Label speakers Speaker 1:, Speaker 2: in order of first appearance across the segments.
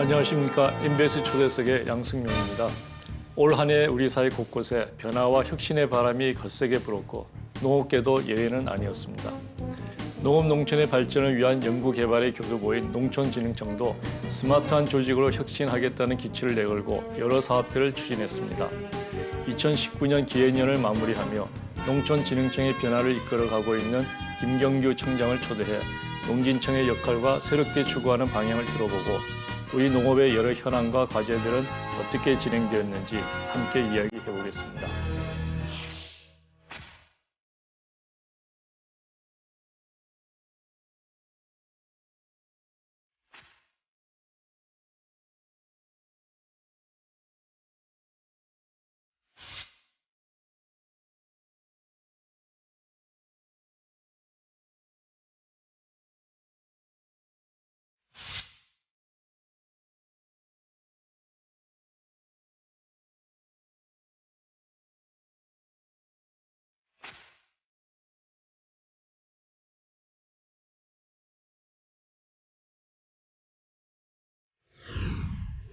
Speaker 1: 안녕하십니까. MBS 초대석의 양승용입니다. 올 한 해 우리 사회 곳곳에 변화와 혁신의 바람이 거세게 불었고 농업계도 예외는 아니었습니다. 농업 농촌의 발전을 위한 연구 개발의 교두보인 농촌진흥청도 스마트한 조직으로 혁신하겠다는 기치를 내걸고 여러 사업들을 추진했습니다. 2019년 기해년을 마무리하며 농촌진흥청의 변화를 이끌어가고 있는 김경규 청장을 초대해 농진청의 역할과 새롭게 추구하는 방향을 들어보고 우리 농업의 여러 현안과 과제들은 어떻게 진행되었는지 함께 이야기해 보겠습니다.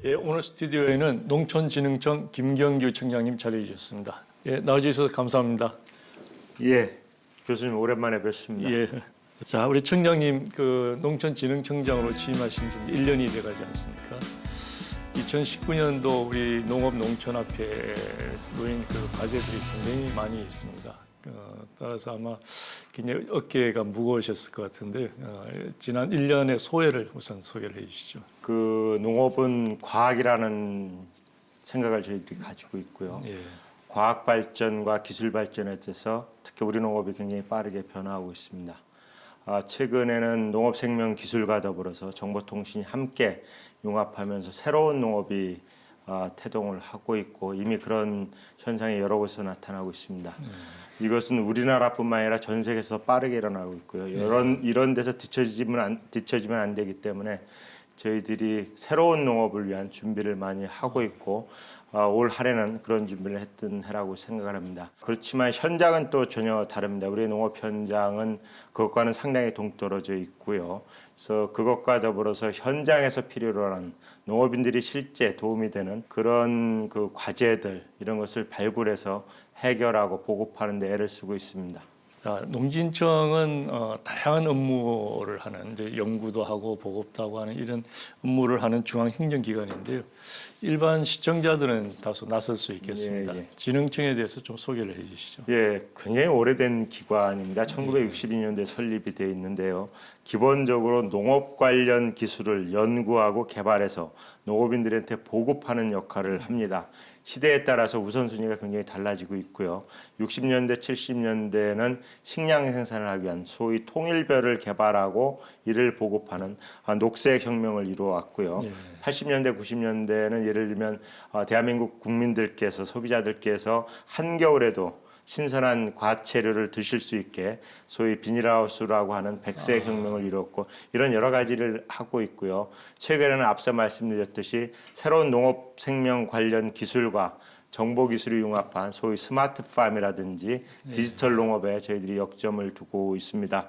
Speaker 1: 예, 오늘 스튜디오에는 농촌진흥청 김경규 청장님 자리해 주셨습니다. 예, 나와주셔서 감사합니다.
Speaker 2: 예, 교수님 오랜만에 뵙습니다.
Speaker 1: 예. 자, 우리 청장님 그 농촌진흥청장으로 취임하신 지 1년이 돼가지 않습니까? 2019년도 우리 농업 농촌 앞에 놓인 그 과제들이 굉장히 많이 있습니다. 따라서 아마 굉장히 어깨가 무거우셨을 것 같은데 지난 1년의 소회를 우선 소개를 해주시죠.
Speaker 2: 그 농업은 과학이라는 생각을 저희들이 가지고 있고요.
Speaker 1: 예.
Speaker 2: 과학 발전과 기술 발전에 대해서 특히 우리 농업이 굉장히 빠르게 변화하고 있습니다. 최근에는 농업생명기술과 더불어서 정보통신이 함께 융합하면서 새로운 농업이 태동을 하고 있고 이미 그런 현상이 여러 곳에서 나타나고 있습니다. 이것은 우리나라뿐만 아니라 전 세계에서 빠르게 일어나고 있고요. 이런 데서 뒤처지면 안 되기 때문에 저희들이 새로운 농업을 위한 준비를 많이 하고 있고 올 한해는 그런 준비를 했던 해라고 생각을 합니다. 그렇지만 현장은 또 전혀 다릅니다. 우리의 농업 현장은 그것과는 상당히 동떨어져 있고요. 그래서 그것과 더불어서 현장에서 필요로 하는 농업인들이 실제 도움이 되는 그런 그 과제들 이런 것을 발굴해서 해결하고 보급하는 데 애를 쓰고 있습니다.
Speaker 1: 농진청은 다양한 업무를 하는 이제 연구도 하고 보급도 하고 하는 이런 업무를 하는 중앙행정기관인데요. 일반 시청자들은 다소 낯설 수 있겠습니다.
Speaker 2: 예.
Speaker 1: 진흥청에 대해서 좀 소개를 해주시죠.
Speaker 2: 예, 굉장히 오래된 기관입니다. 1962년도에 설립이 돼 있는데요. 기본적으로 농업 관련 기술을 연구하고 개발해서 농업인들한테 보급하는 역할을 합니다. 시대에 따라서 우선순위가 굉장히 달라지고 있고요. 60년대, 70년대에는 식량 생산을 하기 위한 소위 통일별을 개발하고 이를 보급하는 녹색 혁명을 이루어왔고요.
Speaker 1: 예.
Speaker 2: 80년대, 90년대에는 예를 들면 대한민국 국민들께서 소비자들께서 한겨울에도 신선한 과채류를 드실 수 있게 소위 비닐하우스라고 하는 백색 혁명을 이뤘고 이런 여러 가지를 하고 있고요. 최근에는 앞서 말씀드렸듯이 새로운 농업 생명 관련 기술과 정보 기술이 융합한 소위 스마트팜이라든지 디지털 농업에 저희들이 역점을 두고 있습니다.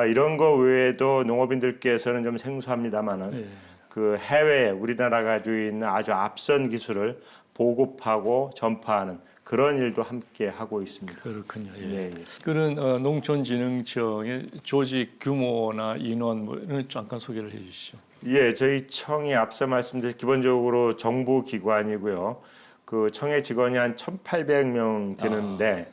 Speaker 2: 이런 거 외에도 농업인들께서는 좀 생소합니다만은 그 해외에 우리나라가 가지고 있는 아주 앞선 기술을 보급하고 전파하는 그런 일도 함께 하고 있습니다.
Speaker 1: 그렇군요.
Speaker 2: 예. 예.
Speaker 1: 그런 농촌진흥청의 조직 규모나 인원 뭐를 잠깐 소개를 해주시죠.
Speaker 2: 예, 저희 청이 앞서 말씀드린 기본적으로 정부 기관이고요. 그 청의 직원이 한 1,800명 되는데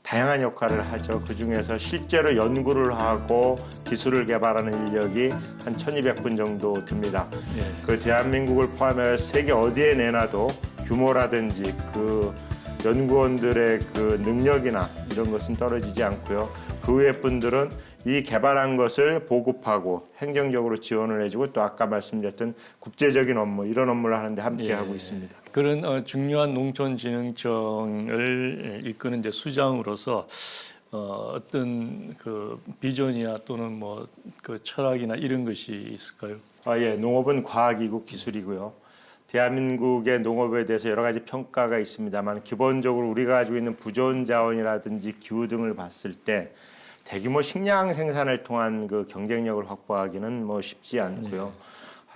Speaker 2: 다양한 역할을 하죠. 그 중에서 실제로 연구를 하고 기술을 개발하는 인력이 한 1,200분 정도 됩니다. 그 대한민국을 포함해 세계 어디에 내놔도 규모라든지 그 연구원들의 그 능력이나 이런 것은 떨어지지 않고요. 그 외의 분들은 이 개발한 것을 보급하고 행정적으로 지원을 해주고 또 아까 말씀드렸던 국제적인 업무 이런 업무를 하는데 함께 하고 있습니다.
Speaker 1: 그런 중요한 농촌진흥청을 이끄는 이제 수장으로서 어떤 그 비전이나 또는 뭐 그 철학이나 이런 것이 있을까요?
Speaker 2: 예, 농업은 과학이고 기술이고요. 대한민국의 농업에 대해서 여러 가지 평가가 있습니다만 기본적으로 우리가 가지고 있는 부존 자원이라든지 기후 등을 봤을 때 대규모 식량 생산을 통한 그 경쟁력을 확보하기는 뭐 쉽지 않고요.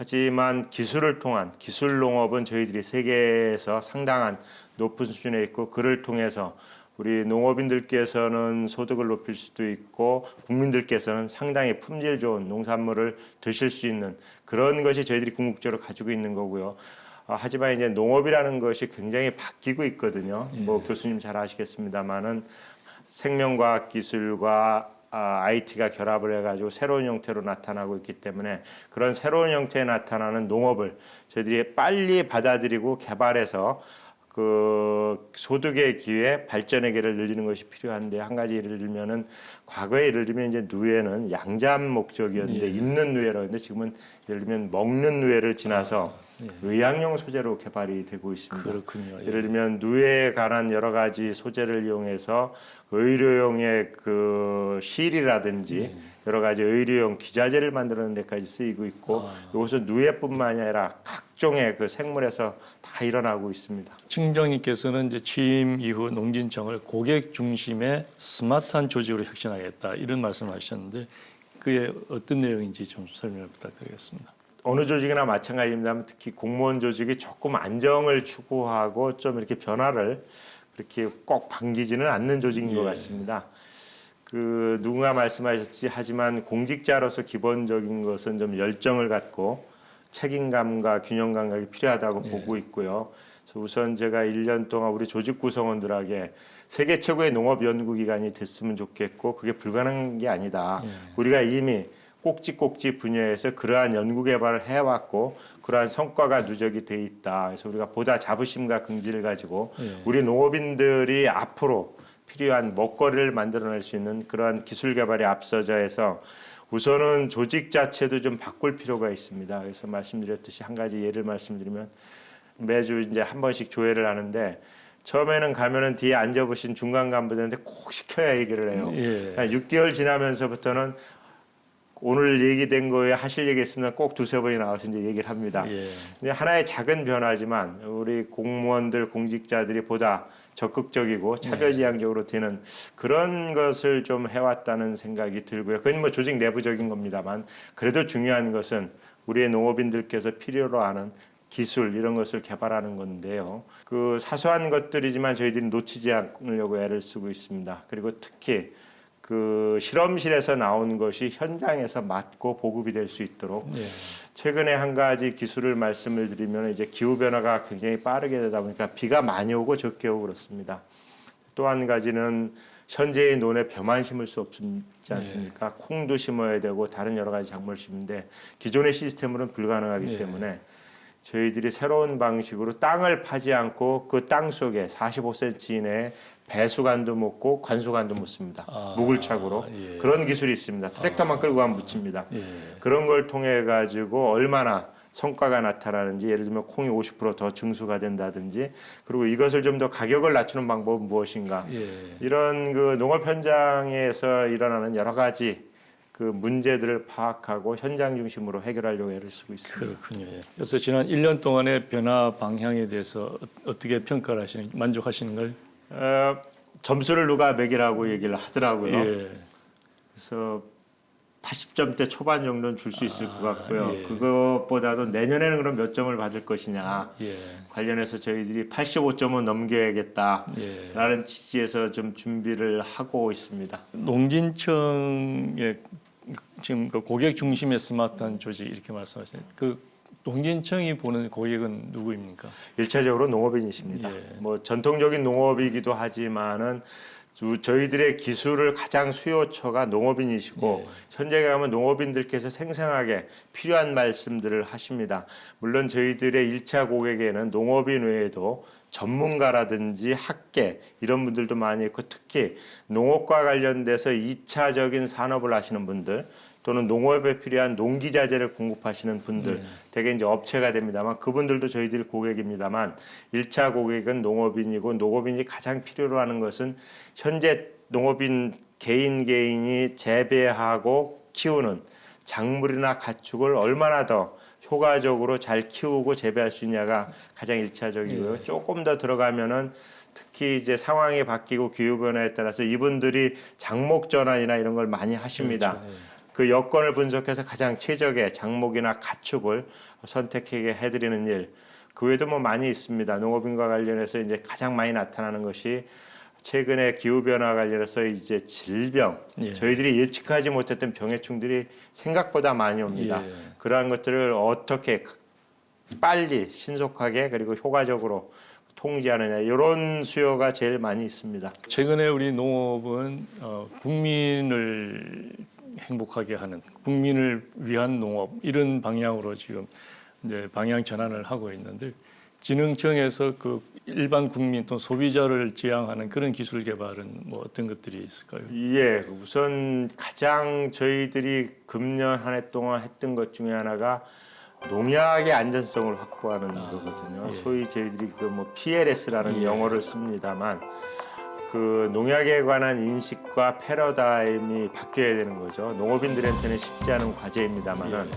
Speaker 2: 하지만 기술을 통한 기술 농업은 저희들이 세계에서 상당한 높은 수준에 있고, 그를 통해서 우리 농업인들께서는 소득을 높일 수도 있고 국민들께서는 상당히 품질 좋은 농산물을 드실 수 있는 그런 것이 저희들이 궁극적으로 가지고 있는 거고요. 하지만 이제 농업이라는 것이 굉장히 바뀌고 있거든요. 뭐 교수님 잘 아시겠습니다만은 생명과학 기술과 IT가 결합을 해가지고 새로운 형태로 나타나고 있기 때문에, 그런 새로운 형태에 나타나는 농업을 저희들이 빨리 받아들이고 개발해서 그 소득의 기회, 발전의 기회를 늘리는 것이 필요한데, 한 가지 예를 들면은 과거에 예를 들면 이제 누에는 양잠 목적이었는데 입는 누에라고 했는데, 지금은 예를 들면 먹는 누에를 지나서 의학용 소재로 개발이 되고 있습니다.
Speaker 1: 그렇군요.
Speaker 2: 예를 들면 누에에 관한 여러 가지 소재를 이용해서 의료용의 그 실이라든지 여러 가지 의료용 기자재를 만드는 데까지 쓰이고 있고, 이것은 누에뿐만 아니라 각종의 그 생물에서 다 일어나고 있습니다.
Speaker 1: 청장님께서는 이제 취임 이후 농진청을 고객 중심의 스마트한 조직으로 혁신하겠다 이런 말씀하셨는데, 그게 어떤 내용인지 좀 설명을 부탁드리겠습니다.
Speaker 2: 어느 조직이나 마찬가지입니다만 특히 공무원 조직이 조금 안정을 추구하고 좀 이렇게 변화를 그렇게 꼭 반기지는 않는 조직인 것 같습니다. 그 누군가 말씀하셨지, 하지만 공직자로서 기본적인 것은 좀 열정을 갖고 책임감과 균형 감각이 필요하다고 보고 있고요. 그래서 우선 제가 1년 동안 우리 조직 구성원들에게 세계 최고의 농업 연구기관이 됐으면 좋겠고, 그게 불가능한 게 아니다. 우리가 이미 꼭지 분야에서 그러한 연구 개발을 해왔고 그러한 성과가 누적이 돼 있다. 그래서 우리가 보다 자부심과 긍지를 가지고 우리 농업인들이 앞으로 필요한 먹거리를 만들어낼 수 있는 그러한 기술 개발에 앞서자 해서 우선은 조직 자체도 좀 바꿀 필요가 있습니다. 그래서 말씀드렸듯이 한 가지 예를 말씀드리면, 매주 이제 한 번씩 조회를 하는데 처음에는 가면은 뒤에 앉아보신 중간 간부들한테 꼭 시켜야 얘기를 해요. 6개월 지나면서부터는 오늘 얘기된 거에 하실 얘기 있으면 꼭 두세 번이 나와서 이제 얘기를 합니다. 근데 하나의 작은 변화지만 우리 공무원들, 공직자들이 보다 적극적이고 차별지향적으로 되는 그런 것을 좀 해왔다는 생각이 들고요. 그건 뭐 조직 내부적인 겁니다만, 그래도 중요한 것은 우리의 농업인들께서 필요로 하는 기술 이런 것을 개발하는 건데요. 그 사소한 것들이지만 저희들이 놓치지 않으려고 애를 쓰고 있습니다. 그리고 특히 그 실험실에서 나온 것이 현장에서 맞고 보급이 될 수 있도록 최근에 한 가지 기술을 말씀을 드리면, 이제 기후 변화가 굉장히 빠르게 되다 보니까 비가 많이 오고 적게 오고 그렇습니다. 또 한 가지는 현재의 논에 벼만 심을 수 없지 않습니까? 콩도 심어야 되고 다른 여러 가지 작물을 심는데 기존의 시스템으로는 불가능하기 때문에 저희들이 새로운 방식으로 땅을 파지 않고 그 땅 속에 45cm 이내에 배수관도 묻고 관수관도 묻습니다. 무굴착으로. 그런 기술이 있습니다. 트랙터만 끌고 가면 묻힙니다. 그런 걸 통해 가지고 얼마나 성과가 나타나는지, 예를 들면 콩이 50% 더 증수가 된다든지, 그리고 이것을 좀 더 가격을 낮추는 방법은 무엇인가, 이런 그 농업 현장에서 일어나는 여러 가지 그 문제들을 파악하고 현장 중심으로 해결하려고 애를 쓰고 있습니다.
Speaker 1: 그렇군요. 그래서 지난 1년 동안의 변화 방향에 대해서 어떻게 평가를 하시는지, 만족하시는 걸?
Speaker 2: 점수를 누가 매기라고 얘기를 하더라고요. 그래서 80점대 초반 정도는 줄 수 있을 것 같고요. 그것보다도 내년에는 그럼 몇 점을 받을 것이냐 관련해서 저희들이 85점은 넘겨야겠다라는 취지에서 좀 준비를 하고 있습니다.
Speaker 1: 농진청의 지금 그 고객 중심의 스마트한 조직 이렇게 말씀하시는, 그 농진청이 보는 고객은 누구입니까?
Speaker 2: 1차적으로 농업인이십니다. 뭐 전통적인 농업이기도 하지만은 저희들의 기술을 가장 수요처가 농업인이시고 현재 가면 농업인들께서 생생하게 필요한 말씀들을 하십니다. 물론 저희들의 1차 고객에는 농업인 외에도 전문가라든지 학계 이런 분들도 많이 있고, 특히 농업과 관련돼서 2차적인 산업을 하시는 분들 또는 농업에 필요한 농기자재를 공급하시는 분들, 대개 이제 업체가 됩니다만 그분들도 저희들이 고객입니다만, 1차 고객은 농업인이고, 농업인이 가장 필요로 하는 것은 현재 농업인 개인이 재배하고 키우는 작물이나 가축을 얼마나 더 효과적으로 잘 키우고 재배할 수 있냐가 가장 1차적이고요. 조금 더 들어가면은 특히 이제 상황이 바뀌고 기후 변화에 따라서 이분들이 작목 전환이나 이런 걸 많이 하십니다. 그 여건을 분석해서 가장 최적의 작목이나 가축을 선택하게 해드리는 일. 그 외에도 뭐 많이 있습니다. 농업인과 관련해서 이제 가장 많이 나타나는 것이 최근에 기후 변화 관련해서 이제 질병,
Speaker 1: 예.
Speaker 2: 저희들이 예측하지 못했던 병해충들이 생각보다 많이 옵니다.
Speaker 1: 예.
Speaker 2: 그러한 것들을 어떻게 빨리 신속하게 그리고 효과적으로 통제하느냐 이런 수요가 제일 많이 있습니다.
Speaker 1: 최근에 우리 농업은 국민을 행복하게 하는, 국민을 위한 농업 이런 방향으로 지금 이제 방향 전환을 하고 있는데, 진흥청에서 그 일반 국민 또 소비자를 지향하는 그런 기술 개발은 뭐 어떤 것들이 있을까요?
Speaker 2: 예, 우선 가장 저희들이 금년 한 해 동안 했던 것 중에 하나가 농약의 안전성을 확보하는 거거든요.
Speaker 1: 예.
Speaker 2: 소위 저희들이 그 뭐 PLS라는
Speaker 1: 예.
Speaker 2: 영어를 씁니다만 그 농약에 관한 인식과 패러다임이 바뀌어야 되는 거죠. 농업인들한테는 쉽지 않은 과제입니다만은
Speaker 1: 예.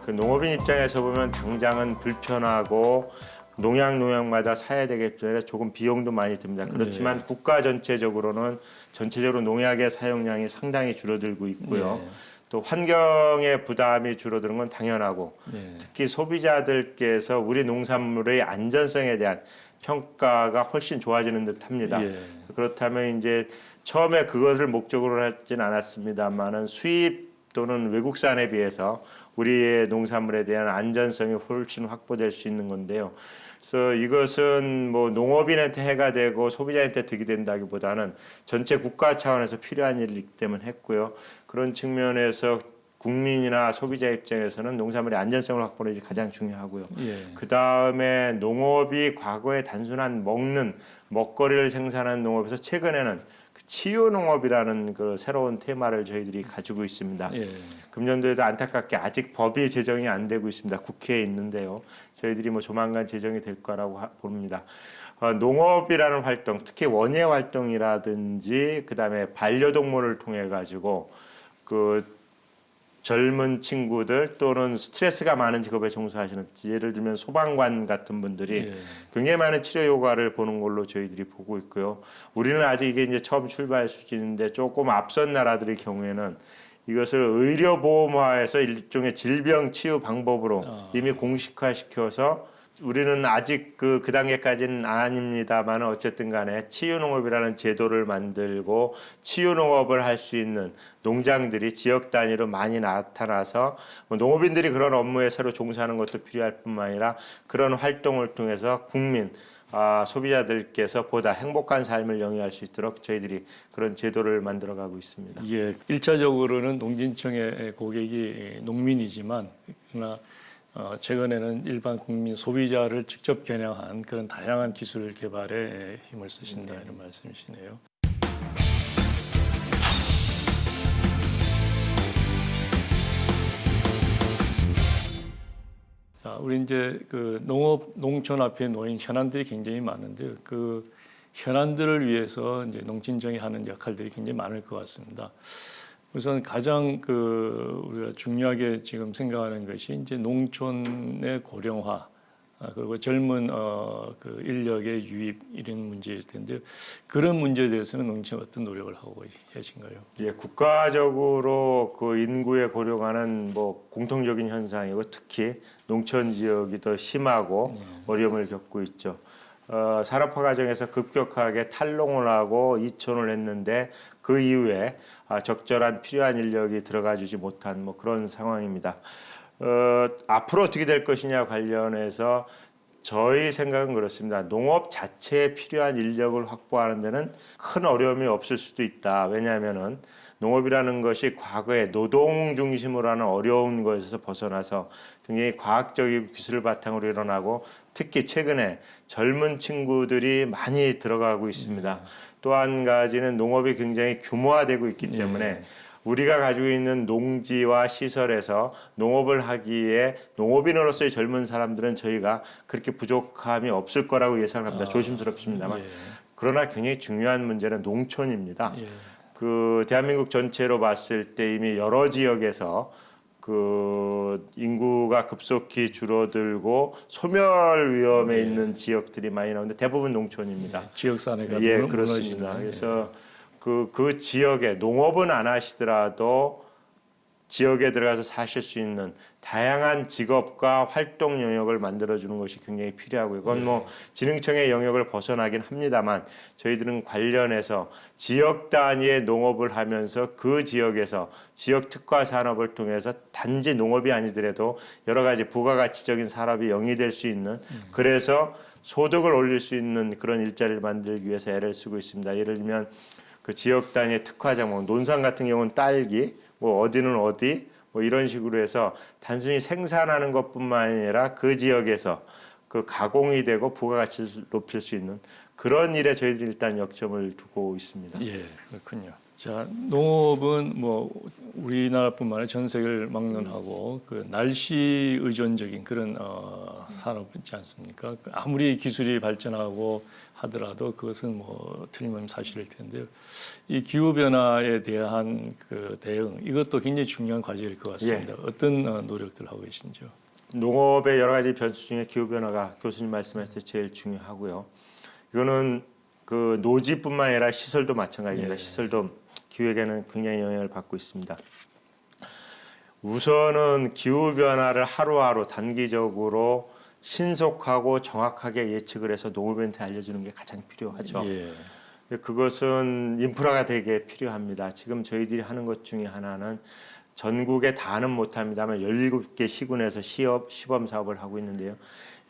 Speaker 2: 그 농업인 입장에서 보면 당장은 불편하고 농약마다 사야 되기 때문에 조금 비용도 많이 듭니다. 그렇지만 국가 전체적으로는 전체적으로 농약의 사용량이 상당히 줄어들고 있고요.
Speaker 1: 예.
Speaker 2: 또 환경의 부담이 줄어드는 건 당연하고
Speaker 1: 예.
Speaker 2: 특히 소비자들께서 우리 농산물의 안전성에 대한 평가가 훨씬 좋아지는 듯합니다.
Speaker 1: 예.
Speaker 2: 그렇다면 이제 처음에 그것을 목적으로 하진 않았습니다만은 수입 또는 외국산에 비해서 우리의 농산물에 대한 안전성이 훨씬 확보될 수 있는 건데요. 그래서 이것은 뭐 농업인한테 해가 되고 소비자한테 득이 된다기보다는 전체 국가 차원에서 필요한 일이기 때문에 했고요. 그런 측면에서 국민이나 소비자 입장에서는 농산물의 안전성을 확보하는 게 가장 중요하고요.
Speaker 1: 예.
Speaker 2: 그 다음에 농업이 과거에 단순한 먹거리를 생산하는 농업에서 최근에는 치유 농업이라는 그 새로운 테마를 저희들이 가지고 있습니다.
Speaker 1: 예.
Speaker 2: 금년도에도 안타깝게 아직 법이 제정이 안 되고 있습니다. 국회에 있는데요. 저희들이 뭐 조만간 제정이 될 거라고 봅니다. 농업이라는 활동, 특히 원예 활동이라든지 그다음에 반려동물을 통해 가지고 그 젊은 친구들 또는 스트레스가 많은 직업에 종사하시는 예를 들면 소방관 같은 분들이
Speaker 1: 예.
Speaker 2: 굉장히 많은 치료 효과를 보는 걸로 저희들이 보고 있고요. 우리는 아직 이게 이제 처음 출발 수준인데 조금 앞선 나라들의 경우에는 이것을 의료보험화해서 일종의 질병 치유 방법으로 이미 공식화시켜서 우리는 아직 그 단계까지는 아닙니다만 어쨌든 간에 치유농업이라는 제도를 만들고 치유농업을 할 수 있는 농장들이 지역 단위로 많이 나타나서 뭐 농업인들이 그런 업무에 새로 종사하는 것도 필요할 뿐만 아니라 그런 활동을 통해서 국민 소비자들께서 보다 행복한 삶을 영위할 수 있도록 저희들이 그런 제도를 만들어가고 있습니다.
Speaker 1: 예, 1차적으로는 농진청의 고객이 농민이지만 그러나 최근에는 일반 국민 소비자를 직접 겨냥한 그런 다양한 기술 개발에 힘을 쓰신다 이런 말씀이시네요. 자, 우리 이제 그 농촌 앞에 놓인 현안들이 굉장히 많은데 그 현안들을 위해서 이제 농진청이 하는 역할들이 굉장히 많을 것 같습니다. 우선 가장 우리가 중요하게 지금 생각하는 것이 이제 농촌의 고령화 그리고 젊은 그 인력의 유입 이런 문제일 텐데 그런 문제에 대해서는 농촌이 어떤 노력을 하고 계신가요?
Speaker 2: 예, 국가적으로 그 인구의 고령화는 뭐 공통적인 현상이고 특히 농촌 지역이 더 심하고 어려움을 겪고 있죠. 산업화 과정에서 급격하게 탈농을 하고 이촌을 했는데 그 이후에 적절한 필요한 인력이 들어가주지 못한 뭐 그런 상황입니다. 앞으로 어떻게 될 것이냐 관련해서 저희 생각은 그렇습니다. 농업 자체에 필요한 인력을 확보하는 데는 큰 어려움이 없을 수도 있다. 왜냐하면은 농업이라는 것이 과거에 노동 중심으로 하는 어려운 것에서 벗어나서 굉장히 과학적이고 기술을 바탕으로 일어나고 특히 최근에 젊은 친구들이 많이 들어가고 있습니다. 또 한 가지는 농업이 굉장히 규모화되고 있기 때문에 우리가 가지고 있는 농지와 시설에서 농업을 하기에 농업인으로서의 젊은 사람들은 저희가 그렇게 부족함이 없을 거라고 예상합니다. 조심스럽습니다만. 그러나 굉장히 중요한 문제는 농촌입니다. 그 대한민국 전체로 봤을 때 이미 여러 지역에서 그 인구가 급속히 줄어들고 소멸 위험에 있는 지역들이 많이 나오는데 대부분 농촌입니다.
Speaker 1: 지역 사회가
Speaker 2: 그렇습니다. 그래서 그 지역에 농업은 안 하시더라도 지역에 들어가서 사실 수 있는 다양한 직업과 활동 영역을 만들어주는 것이 굉장히 필요하고요. 그건 뭐 진흥청의 영역을 벗어나긴 합니다만 저희들은 관련해서 지역 단위의 농업을 하면서 그 지역에서 지역 특화 산업을 통해서 단지 농업이 아니더라도 여러 가지 부가가치적인 산업이 영위될 수 있는 그래서 소득을 올릴 수 있는 그런 일자리를 만들기 위해서 애를 쓰고 있습니다. 예를 들면 그 지역 단위의 특화 작물, 논산 같은 경우는 딸기, 뭐 어디는 어디, 뭐 이런 식으로 해서 단순히 생산하는 것뿐만 아니라 그 지역에서 그 가공이 되고 부가가치를 높일 수 있는 그런 일에 저희들이 일단 역점을 두고 있습니다.
Speaker 1: 예, 그렇군요. 자, 농업은 뭐 우리나라뿐만 아니라 전 세계를 막론하고 그 날씨 의존적인 그런 산업이지 않습니까? 아무리 기술이 발전하고 하더라도 그것은 뭐 틀림없는 사실일 텐데요. 이 기후 변화에 대한 그 대응 이것도 굉장히 중요한 과제일 것 같습니다. 어떤 노력들 하고 계신지요?
Speaker 2: 농업의 여러 가지 변수 중에 기후 변화가 교수님 말씀하실 때 제일 중요하고요. 이거는 그 노지뿐만 아니라 시설도 마찬가지입니다. 시설도 기후에게는 굉장히 영향을 받고 있습니다. 우선은 기후 변화를 하루하루 단기적으로 신속하고 정확하게 예측을 해서 농업인한테 알려주는 게 가장 필요하죠. 그것은 인프라가 되게 필요합니다. 지금 저희들이 하는 것 중에 하나는 전국에 다는 못합니다만 17개 시군에서 시범 사업을 하고 있는데요.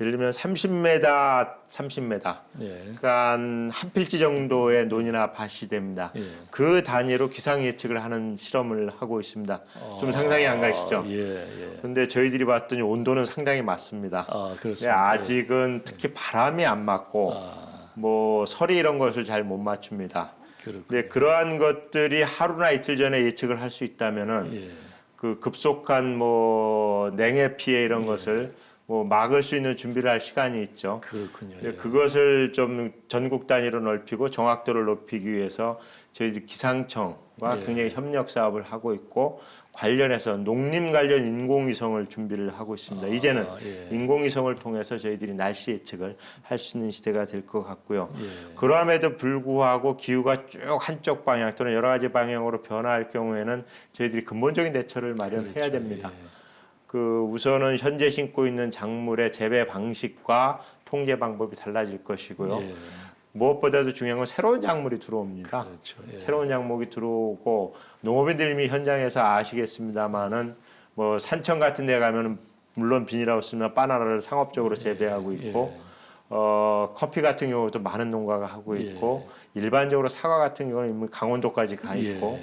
Speaker 2: 예를 들면 30m, 그러니까 한 필지 정도의 논이나 밭이 됩니다. 그 단위로 기상 예측을 하는 실험을 하고 있습니다. 좀 상상이 안 가시죠? 그런데 저희들이 봤더니 온도는 상당히 맞습니다.
Speaker 1: 그렇습니다.
Speaker 2: 아직은 특히 바람이 안 맞고 뭐 서리 이런 것을 잘 못 맞춥니다. 근데 그러한 것들이 하루나 이틀 전에 예측을 할 수 있다면은 그 급속한 뭐 냉해 피해 이런 것을 뭐 막을 수 있는 준비를 할 시간이 있죠.
Speaker 1: 그렇군요.
Speaker 2: 그것을 좀 전국 단위로 넓히고 정확도를 높이기 위해서 저희들 기상청과 굉장히 협력 사업을 하고 있고 관련해서 농림 관련 인공위성을 준비를 하고 있습니다. 이제는 인공위성을 통해서 저희들이 날씨 예측을 할 수 있는 시대가 될 것 같고요. 그럼에도 불구하고 기후가 쭉 한쪽 방향 또는 여러 가지 방향으로 변화할 경우에는 저희들이 근본적인 대처를 마련해야 됩니다. 그 우선은 현재 심고 있는 작물의 재배 방식과 통제 방법이 달라질 것이고요. 무엇보다도 중요한 건 새로운 작물이 들어옵니다. 새로운 작물이 들어오고 농업인들 이미 현장에서 아시겠습니다만은 뭐 산청 같은 데 가면은 물론 비닐하우스나 바나나를 상업적으로 재배하고 있고 커피 같은 경우도 많은 농가가 하고 있고 일반적으로 사과 같은 경우는 강원도까지 가 있고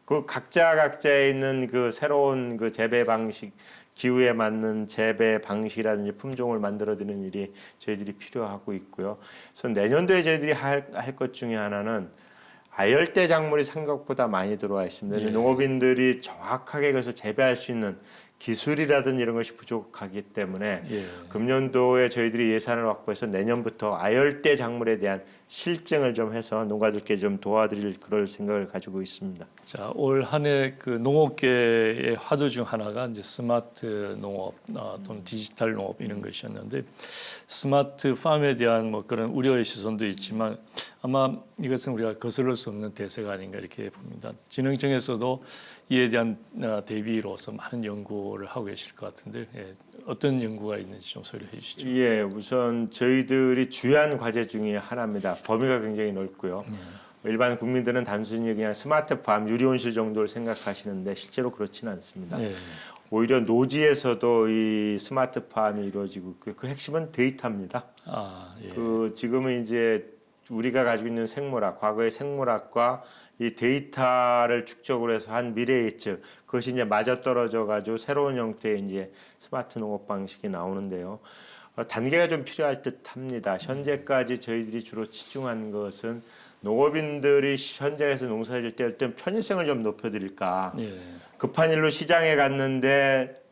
Speaker 2: 그 각자에 있는 그 새로운 그 재배 방식, 기후에 맞는 재배 방식이라든지 품종을 만들어드리는 일이 저희들이 필요하고 있고요. 그래서 내년도에 저희들이 할 것 중에 하나는 아열대 작물이 생각보다 많이 들어와 있습니다. 농업인들이 정확하게 그것을 재배할 수 있는 기술이라든지 이런 것이 부족하기 때문에 금년도에 저희들이 예산을 확보해서 내년부터 아열대 작물에 대한 실증을 좀 해서 농가들께 좀 도와드릴 그럴 생각을 가지고 있습니다.
Speaker 1: 자, 올 한 해 그 농업계의 화두 중 하나가 이제 스마트 농업 또는 디지털 농업 이런 것이었는데 스마트 팜에 대한 뭐 그런 우려의 시선도 있지만 아마 이것은 우리가 거스를 수 없는 대세가 아닌가 이렇게 봅니다. 진흥청에서도 이에 대한 대비로서 많은 연구를 하고 계실 것 같은데 어떤 연구가 있는지 좀 소개해 주시죠.
Speaker 2: 우선 저희들이 주요한 과제 중에 하나입니다. 범위가 굉장히 넓고요. 일반 국민들은 단순히 그냥 스마트팜, 유리온실 정도를 생각하시는데 실제로 그렇지는 않습니다. 오히려 노지에서도 이 스마트팜이 이루어지고 그 핵심은 데이터입니다. 그 지금은 이제 우리가 가지고 있는 생물학, 과거의 생물학과 이 데이터를 축적을 해서 한 미래 예측, 그것이 이제 맞아떨어져 가지고 새로운 형태의 이제 스마트 농업 방식이 나오는데요. 단계가 좀 필요할 듯합니다. 현재까지 저희들이 주로 치중한 것은 농업인들이 현장에서 농사질 때 어떤 편의성을 좀 높여드릴까. 급한 일로 시장에 갔는데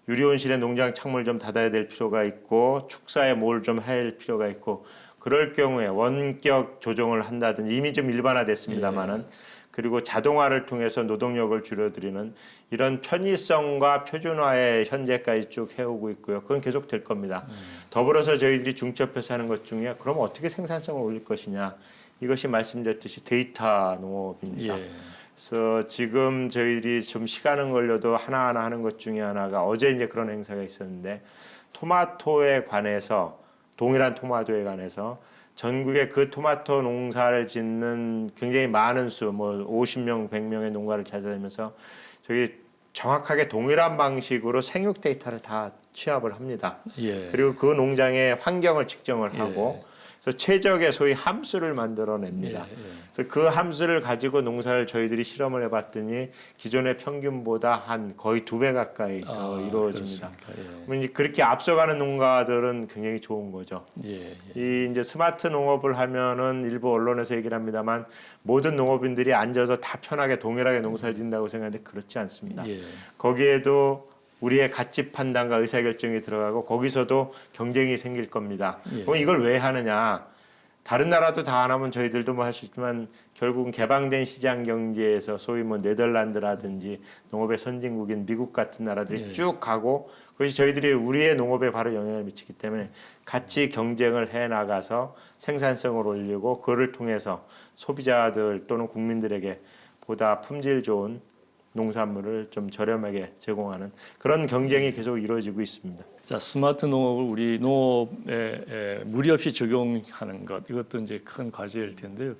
Speaker 2: 유리온실에 농장 창문을 좀 닫아야 될 필요가 있고 축사에 뭘 좀 할 필요가 있고 그럴 경우에 원격 조정을 한다든지 이미 좀 일반화됐습니다만은 그리고 자동화를 통해서 노동력을 줄여드리는 이런 편의성과 표준화에 현재까지 쭉 해오고 있고요. 그건 계속 될 겁니다. 더불어서 저희들이 중첩해서 하는 것 중에 그럼 어떻게 생산성을 올릴 것이냐. 이것이 말씀드렸듯이 데이터 농업입니다. 그래서 지금 저희들이 좀 시간은 걸려도 하나하나 하는 것 중에 하나가 어제 이제 그런 행사가 있었는데 토마토에 관해서 동일한 토마토에 관해서 전국에 그 토마토 농사를 짓는 굉장히 많은 수, 뭐 50명, 100명의 농가를 찾아다니면서 저기 정확하게 동일한 방식으로 생육 데이터를 다 취합을 합니다.
Speaker 1: 예.
Speaker 2: 그리고 그 농장의 환경을 측정을
Speaker 1: 예.
Speaker 2: 하고 그래서 최적의 소위 함수를 만들어냅니다.
Speaker 1: 예.
Speaker 2: 그래서 그 함수를 가지고 농사를 저희들이 실험을 해봤더니 기존의 평균보다 한 거의 2배 가까이 더 이루어집니다.
Speaker 1: 예.
Speaker 2: 그렇게 앞서가는 농가들은 굉장히 좋은 거죠.
Speaker 1: 예.
Speaker 2: 이 이제 스마트 농업을 하면은 일부 언론에서 얘기를 합니다만 모든 농업인들이 앉아서 다 편하게 동일하게 농사를 짓는다고 생각하는데 그렇지 않습니다.
Speaker 1: 예.
Speaker 2: 거기에도 우리의 가치 판단과 의사결정이 들어가고 거기서도 경쟁이 생길 겁니다.
Speaker 1: 예.
Speaker 2: 그럼 이걸 왜 하느냐? 다른 나라도 다 안 하면 저희들도 뭐 할 수 있지만 결국은 개방된 시장 경제에서 소위 뭐 네덜란드라든지 농업의 선진국인 미국 같은 나라들이
Speaker 1: 예.
Speaker 2: 쭉 가고 그것이 저희들이 우리의 농업에 바로 영향을 미치기 때문에 같이 경쟁을 해 나가서 생산성을 올리고 그를 통해서 소비자들 또는 국민들에게 보다 품질 좋은 농산물을 좀 저렴하게 제공하는 그런 경쟁이 계속 이루어지고 있습니다.
Speaker 1: 자, 스마트 농업을 우리 농업에 무리 없이 적용하는 것 이것도 이제 큰 과제일 텐데요.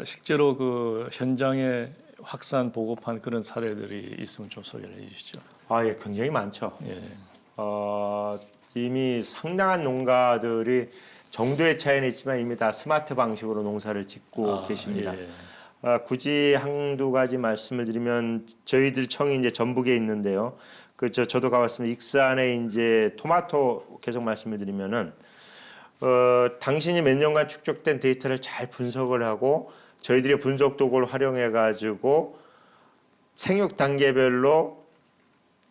Speaker 1: 실제로 그 현장에 확산 보급한 그런 사례들이 있으면 좀 소개를 해주시죠.
Speaker 2: 예, 굉장히 많죠.
Speaker 1: 예.
Speaker 2: 이미 상당한 농가들이 정도의 차이는 있지만 이미 다 스마트 방식으로 농사를 짓고 계십니다.
Speaker 1: 예.
Speaker 2: 굳이 한두 가지 말씀을 드리면 저희들 청이 이제 전북에 있는데요. 저도 가봤습니다. 익산에 이제 토마토 계속 말씀을 드리면은 당신이 몇 년간 축적된 데이터를 잘 분석을 하고 저희들이 분석 도구를 활용해 가지고 생육 단계별로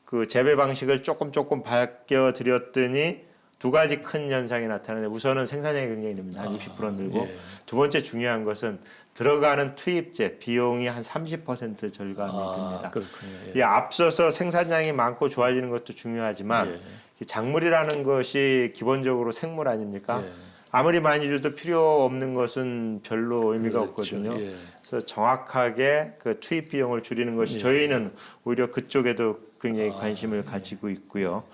Speaker 2: 그 재배 방식을 조금 바뀌어 드렸더니 두 가지 큰 현상이 나타나는데 우선은 생산량이 굉장히 늡니다. 한 60% 늘고
Speaker 1: 예.
Speaker 2: 두 번째 중요한 것은 들어가는 투입재 비용이 한 30% 절감이 됩니다.
Speaker 1: 그렇군요.
Speaker 2: 이 앞서서 생산량이 많고 좋아지는 것도 중요하지만 이 작물이라는 것이 기본적으로 생물 아닙니까?
Speaker 1: 예.
Speaker 2: 아무리 많이 줘도 필요 없는 것은 별로 의미가
Speaker 1: 그렇죠.
Speaker 2: 없거든요.
Speaker 1: 예.
Speaker 2: 그래서 정확하게 그 투입 비용을 줄이는 것이 저희는 오히려 그쪽에도 굉장히 관심을 가지고 있고요.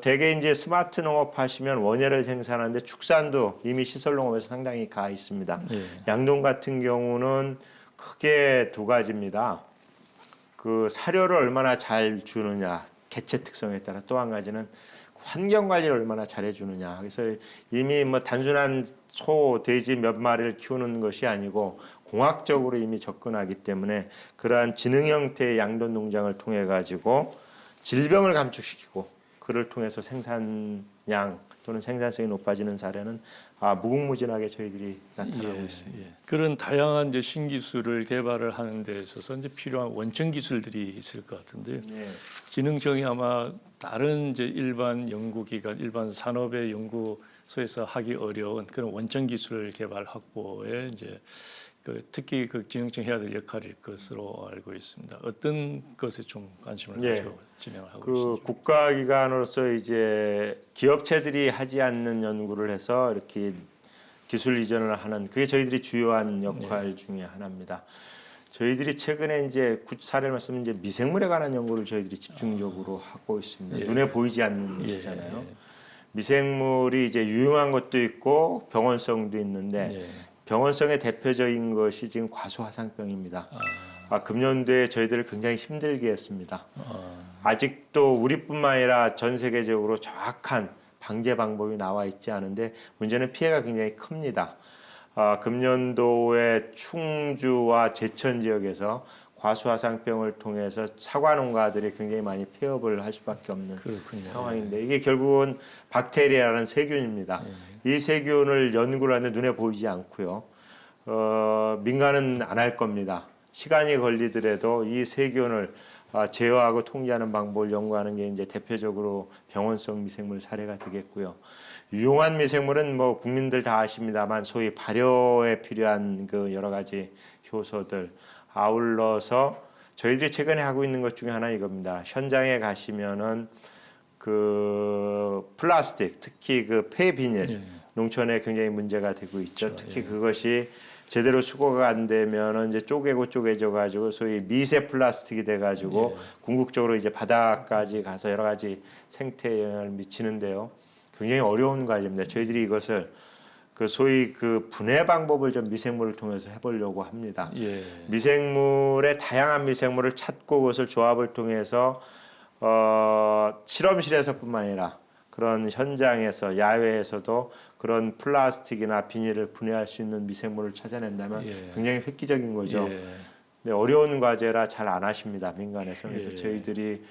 Speaker 2: 대개 이제 스마트 농업 하시면 원예를 생산하는데 축산도 이미 시설 농업에서 상당히 가 있습니다.
Speaker 1: 예.
Speaker 2: 양동 같은 경우는 크게 두 가지입니다. 그 사료를 얼마나 잘 주느냐, 개체 특성에 따라 또 한 가지는 환경 관리를 얼마나 잘해 주느냐. 그래서 이미 뭐 단순한 소, 돼지 몇 마리를 키우는 것이 아니고 공학적으로 이미 접근하기 때문에 그러한 지능 형태의 양돈 농장을 통해 가지고 질병을 감축시키고 그를 통해서 생산량 또는 생산성이 높아지는 사례는 무궁무진하게 저희들이 나타나고 있습니다.
Speaker 1: 예. 그런 다양한 이제 신기술을 개발을 하는 데 있어서 이제 필요한 원천 기술들이 있을 것 같은데요.
Speaker 2: 예.
Speaker 1: 지능청이 아마 다른 이제 일반 연구기관, 일반 산업의 연구소에서 하기 어려운 그런 원천 기술 개발 확보에 이제 특히 그 지능청 해야 될 역할일 것으로 알고 있습니다. 어떤 것에 좀 관심을 가지고 진행을 하고 있습니까?
Speaker 2: 국가기관으로서 이제 기업체들이 하지 않는 연구를 해서 이렇게 기술 이전을 하는 그게 저희들이 주요한 역할 중에 하나입니다. 저희들이 최근에 이제 사례를 말씀드리면 이제 미생물에 관한 연구를 저희들이 집중적으로 하고 있습니다. 눈에 보이지 않는 것이잖아요. 미생물이 이제 유용한 것도 있고 병원성도 있는데 병원성의 대표적인 것이 지금 과수화상병입니다. 금년도에 저희들을 굉장히 힘들게 했습니다. 아직도 우리뿐만 아니라 전 세계적으로 정확한 방제 방법이 나와 있지 않은데 문제는 피해가 굉장히 큽니다. 금년도에 충주와 제천 지역에서 과수화상병을 통해서 사과 농가들이 굉장히 많이 폐업을 할 수밖에 없는 상황인데 이게 결국은 박테리아라는 세균입니다. 이 세균을 연구를 하는데 눈에 보이지 않고요. 민간은 안 할 겁니다. 시간이 걸리더라도 이 세균을 제어하고 통제하는 방법을 연구하는 게 이제 대표적으로 병원성 미생물 사례가 되겠고요. 유용한 미생물은 뭐 국민들 다 아십니다만 소위 발효에 필요한 그 여러 가지 효소들 아울러서 저희들이 최근에 하고 있는 것 중에 하나 이겁니다. 현장에 가시면은 그 플라스틱 특히 그 폐비닐 농촌에 굉장히 문제가 되고 있죠. 특히 그것이 제대로 수거가 안 되면은 이제 쪼개져 가지고 소위 미세 플라스틱이 돼 가지고 궁극적으로 이제 바다까지 가서 여러 가지 생태에 영향을 미치는데요. 굉장히 어려운 과제입니다. 저희들이 이것을 그 소위 그 분해 방법을 좀 미생물을 통해서 해보려고 합니다. 미생물의 다양한 미생물을 찾고 그것을 조합을 통해서 실험실에서뿐만 아니라 그런 현장에서 야외에서도 그런 플라스틱이나 비닐을 분해할 수 있는 미생물을 찾아낸다면 굉장히 획기적인 거죠. 근데 어려운 과제라 잘 안 하십니다, 민간에서. 그래서 저희들이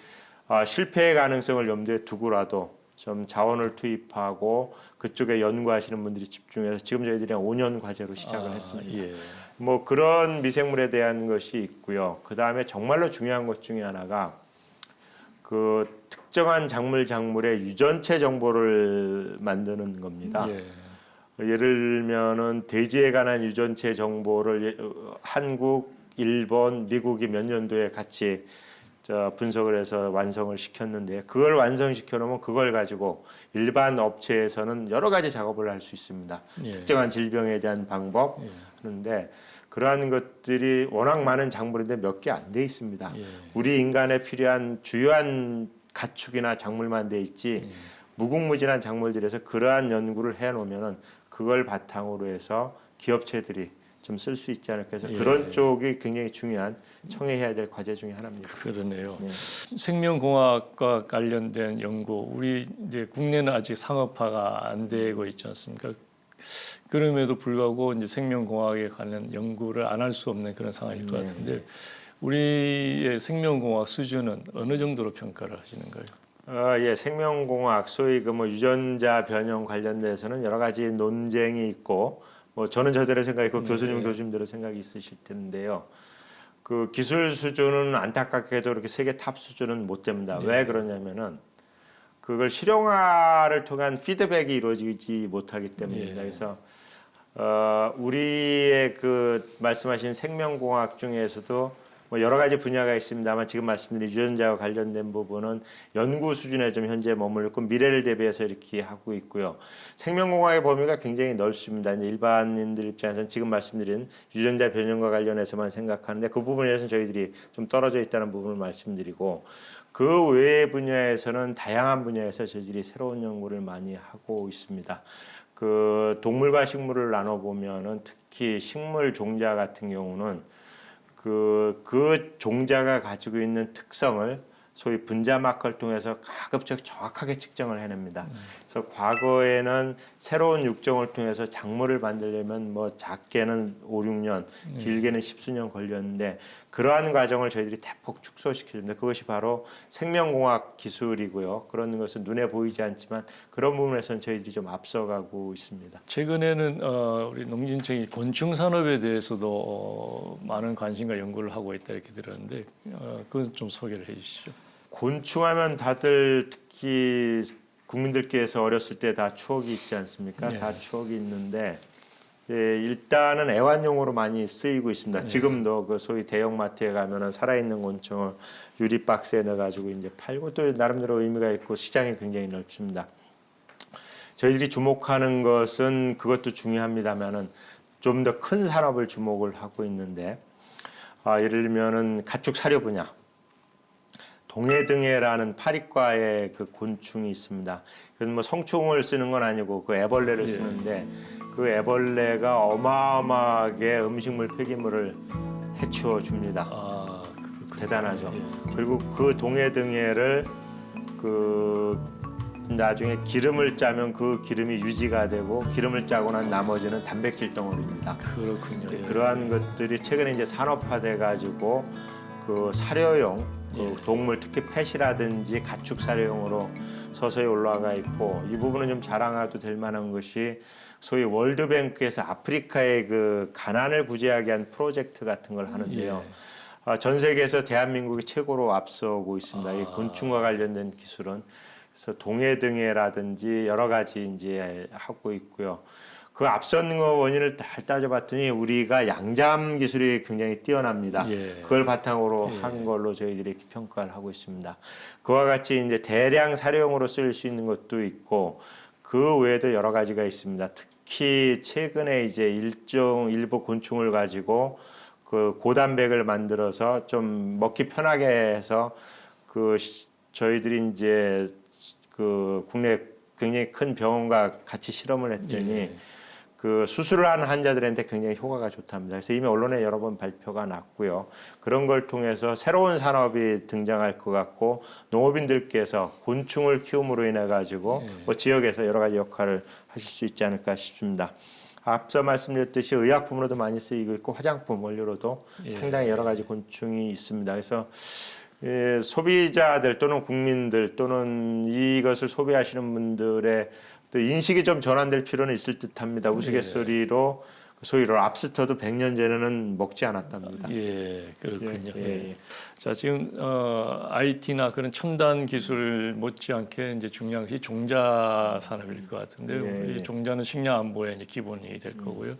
Speaker 2: 실패의 가능성을 염두에 두고라도 좀 자원을 투입하고 그쪽에 연구하시는 분들이 집중해서 지금 저희들이 한 5년 과제로 시작을 했습니다. 뭐 그런 미생물에 대한 것이 있고요. 그 다음에 정말로 중요한 것 중에 하나가 그 특정한 작물의 유전체 정보를 만드는 겁니다. 예를 들면은 돼지에 관한 유전체 정보를 한국, 일본, 미국이 몇 년도에 같이 분석을 해서 완성을 시켰는데 그걸 완성시켜 놓으면 그걸 가지고 일반 업체에서는 여러 가지 작업을 할 수 있습니다. 특정한 질병에 대한 방법 하는데 그러한 것들이 워낙 많은 작물인데 몇 개 안 돼 있습니다. 우리 인간에 필요한 주요한 가축이나 작물만 돼 있지 무궁무진한 작물들에서 그러한 연구를 해 놓으면은 그걸 바탕으로 해서 기업체들이 좀 쓸 수 있지 않을까 해서 그런 쪽이 굉장히 중요한 청해해야 될 과제 중에 하나입니다.
Speaker 1: 그러네요. 생명공학과 관련된 연구, 우리 이제 국내는 아직 상업화가 안 되고 있지 않습니까? 그럼에도 불구하고 이제 생명공학에 관한 연구를 안 할 수 없는 그런 상황일 것 같은데 우리의 생명공학 수준은 어느 정도로 평가를 하시는가요?
Speaker 2: 생명공학 소위 그 뭐 유전자 변형 관련돼서는 여러 가지 논쟁이 있고 뭐 저는 저대로 생각이고 교수님대로 생각이 있으실 텐데요. 그 기술 수준은 안타깝게도 이렇게 세계 탑 수준은 못 됩니다. 왜 그러냐면은 그걸 실용화를 통한 피드백이 이루어지지 못하기 때문입니다. 그래서 우리의 그 말씀하신 생명공학 중에서도 뭐 여러 가지 분야가 있습니다만 지금 말씀드린 유전자와 관련된 부분은 연구 수준에 좀 현재 머물고 미래를 대비해서 이렇게 하고 있고요. 생명공학의 범위가 굉장히 넓습니다. 이제 일반인들 입장에서는 지금 말씀드린 유전자 변형과 관련해서만 생각하는데 그 부분에서는 저희들이 좀 떨어져 있다는 부분을 말씀드리고 그 외의 분야에서는 다양한 분야에서 저희들이 새로운 연구를 많이 하고 있습니다. 그 동물과 식물을 나눠 보면은 특히 식물 종자 같은 경우는 그 종자가 가지고 있는 특성을 소위 분자 마커를 통해서 가급적 정확하게 측정을 해냅니다. 그래서 과거에는 새로운 육종을 통해서 작물을 만들려면 뭐 작게는 5, 6년, 길게는 10수년 걸렸는데 그러한 과정을 저희들이 대폭 축소시켜줍니다. 그것이 바로 생명공학 기술이고요. 그런 것은 눈에 보이지 않지만 그런 부분에서는 저희들이 좀 앞서가고 있습니다.
Speaker 1: 최근에는 우리 농진청이 곤충 산업에 대해서도 많은 관심과 연구를 하고 있다 이렇게 들었는데 그건 좀 소개를 해주시죠.
Speaker 2: 곤충하면 다들 특히 국민들께서 어렸을 때 다 추억이 있지 않습니까? 다 추억이 있는데 일단은 애완용으로 많이 쓰이고 있습니다. 지금도 그 소위 대형마트에 가면은 살아있는 곤충을 유리 박스에 넣어가지고 이제 팔고 또 나름대로 의미가 있고 시장이 굉장히 넓습니다. 저희들이 주목하는 것은 그것도 중요합니다만은 좀 더 큰 산업을 주목을 하고 있는데 예를 들면은 가축 사료 분야. 동해등해라는 파리과의 그 곤충이 있습니다. 그래서 뭐 성충을 쓰는 건 아니고 그 애벌레를 쓰는데 그 애벌레가 어마어마하게 음식물 폐기물을 해치워 줍니다. 대단하죠. 그리고 그 동해등해를 그 나중에 기름을 짜면 그 기름이 유지가 되고 기름을 짜고 난 나머지는 단백질 덩어리입니다.
Speaker 1: 그렇군요.
Speaker 2: 그러한 것들이 최근에 이제 산업화돼 가지고 그 사료용 그 동물 특히 펫이라든지 가축 사료용으로 서서히 올라가 있고 이 부분은 좀 자랑해도 될 만한 것이 소위 월드뱅크에서 아프리카의 그 가난을 구제하기 위한 프로젝트 같은 걸 하는데요. 전 세계에서 대한민국이 최고로 앞서고 있습니다. 이 곤충과 관련된 기술은 그래서 동해등해라든지 여러 가지 이제 하고 있고요. 그 앞선 거 원인을 잘 따져봤더니 우리가 양잠 기술이 굉장히 뛰어납니다. 그걸 바탕으로 한 걸로 저희들이 평가를 하고 있습니다. 그와 같이 이제 대량 사료용으로 쓸 수 있는 것도 있고 그 외에도 여러 가지가 있습니다. 특히 최근에 이제 일부 곤충을 가지고 그 고단백을 만들어서 좀 먹기 편하게 해서 저희들이 이제 그 국내 굉장히 큰 병원과 같이 실험을 했더니
Speaker 1: 예.
Speaker 2: 그 수술을 한 환자들한테 굉장히 효과가 좋답니다. 그래서 이미 언론에 여러 번 발표가 났고요. 그런 걸 통해서 새로운 산업이 등장할 것 같고 농업인들께서 곤충을 키움으로 인해 가지고 뭐 지역에서 여러 가지 역할을 하실 수 있지 않을까 싶습니다. 앞서 말씀드렸듯이 의약품으로도 많이 쓰이고 있고 화장품 원료로도 상당히 여러 가지 곤충이 있습니다. 그래서 소비자들 또는 국민들 또는 이것을 소비하시는 분들의 또 인식이 좀 전환될 필요는 있을 듯합니다. 우스갯소리로 소위 랍스터도 100년 전에는 먹지 않았답니다.
Speaker 1: 예, 그렇군요.
Speaker 2: 예.
Speaker 1: 자, 지금 IT나 그런 첨단 기술 못지않게 이제 중요한 것이 종자 산업일 것 같은데요. 이 종자는 식량 안보의 이제 기본이 될 거고요.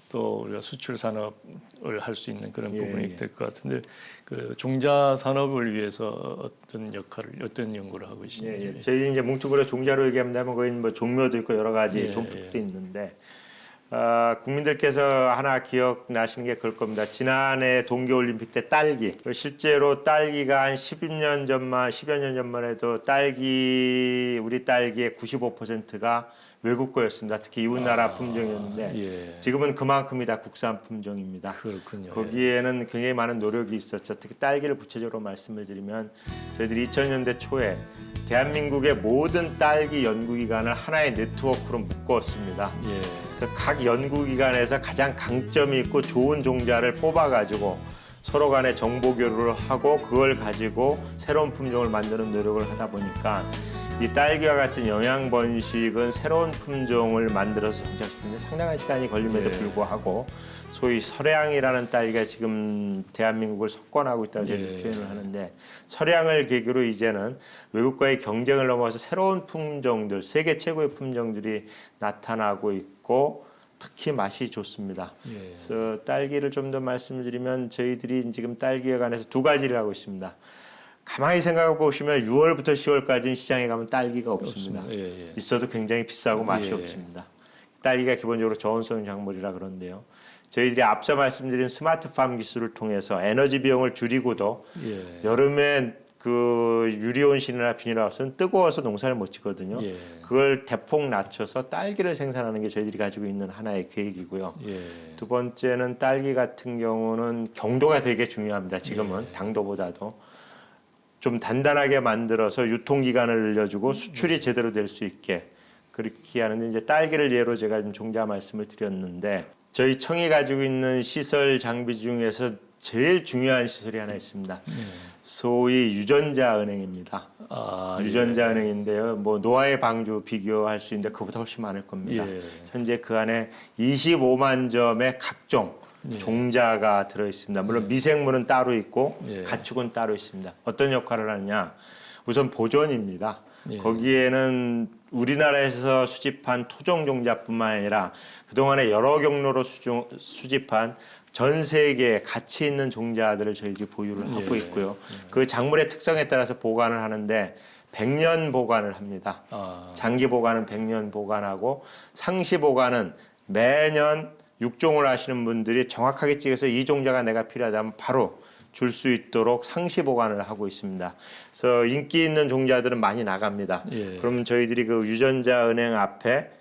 Speaker 1: 또 우리가 수출 산업을 할 수 있는 그런 부분이 될 것 같은데 그 종자 산업을 위해서 어떤 연구를 하고 계시는지.
Speaker 2: 저희 이제 뭉뚱그려 종자로 얘기하면 거기 뭐 종묘도 있고 여러 가지 종축도 있는데. 국민들께서 하나 기억나시는 게 그럴 겁니다. 지난해 동계올림픽 때 딸기. 실제로 딸기가 한 10여 년 전만 해도 우리 딸기의 95%가 외국 거였습니다. 특히 이웃나라 품종이었는데 지금은 그만큼이 다 국산 품종입니다.
Speaker 1: 그렇군요.
Speaker 2: 거기에는 굉장히 많은 노력이 있었죠. 특히 딸기를 구체적으로 말씀을 드리면 저희들이 2000년대 초에 대한민국의 모든 딸기 연구기관을 하나의 네트워크로 묶었습니다. 그래서 각 연구기관에서 가장 강점이 있고 좋은 종자를 뽑아가지고 서로 간에 정보 교류를 하고 그걸 가지고 새로운 품종을 만드는 노력을 하다 보니까 이 딸기와 같은 영양 번식은 새로운 품종을 만들어서 정착시키는 데 상당한 시간이 걸림에도 불구하고 소위 설향이라는 딸기가 지금 대한민국을 석권하고 있다고 저희들 표현을 하는데 설향을 계기로 이제는 외국과의 경쟁을 넘어서 새로운 품종들, 세계 최고의 품종들이 나타나고 있고 특히 맛이 좋습니다. 그래서 딸기를 좀 더 말씀드리면 저희들이 지금 딸기에 관해서 두 가지를 하고 있습니다. 가만히 생각해 보시면 6월부터 10월까지는 시장에 가면 딸기가 없습니다. 있어도 굉장히 비싸고 맛이 없습니다. 딸기가 기본적으로 저온성 작물이라 그런데요. 저희들이 앞서 말씀드린 스마트팜 기술을 통해서 에너지 비용을 줄이고도 여름에 그 유리온실이나 비닐하우스는 뜨거워서 농사를 못 짓거든요. 그걸 대폭 낮춰서 딸기를 생산하는 게 저희들이 가지고 있는 하나의 계획이고요. 두 번째는 딸기 같은 경우는 경도가 되게 중요합니다. 지금은 당도보다도. 좀 단단하게 만들어서 유통기간을 늘려주고 수출이 제대로 될 수 있게 그렇게 하는데 이제 딸기를 예로 제가 좀 종자 말씀을 드렸는데 저희 청이 가지고 있는 시설 장비 중에서 제일 중요한 시설이 하나 있습니다. 소위 유전자 은행입니다. 유전자 은행인데요. 뭐 노아의 방주 비교할 수 있는데 그보다 훨씬 많을 겁니다. 현재 그 안에 25만 점의 각종 종자가 들어 있습니다. 물론 미생물은 따로 있고 가축은 따로 있습니다. 어떤 역할을 하느냐? 우선 보존입니다. 거기에는 우리나라에서 수집한 토종 종자뿐만 아니라 그동안에 여러 경로로 수집한 전 세계에 가치 있는 종자들을 저희들이 보유를 하고 있고요. 그 작물의 특성에 따라서 보관을 하는데 100년 보관을 합니다. 장기 보관은 100년 보관하고 상시 보관은 매년 육종을 하시는 분들이 정확하게 찍어서 이 종자가 내가 필요하다면 바로 줄 수 있도록 상시 보관을 하고 있습니다. 그래서 인기 있는 종자들은 많이 나갑니다. 그럼 저희들이 그 유전자 은행 앞에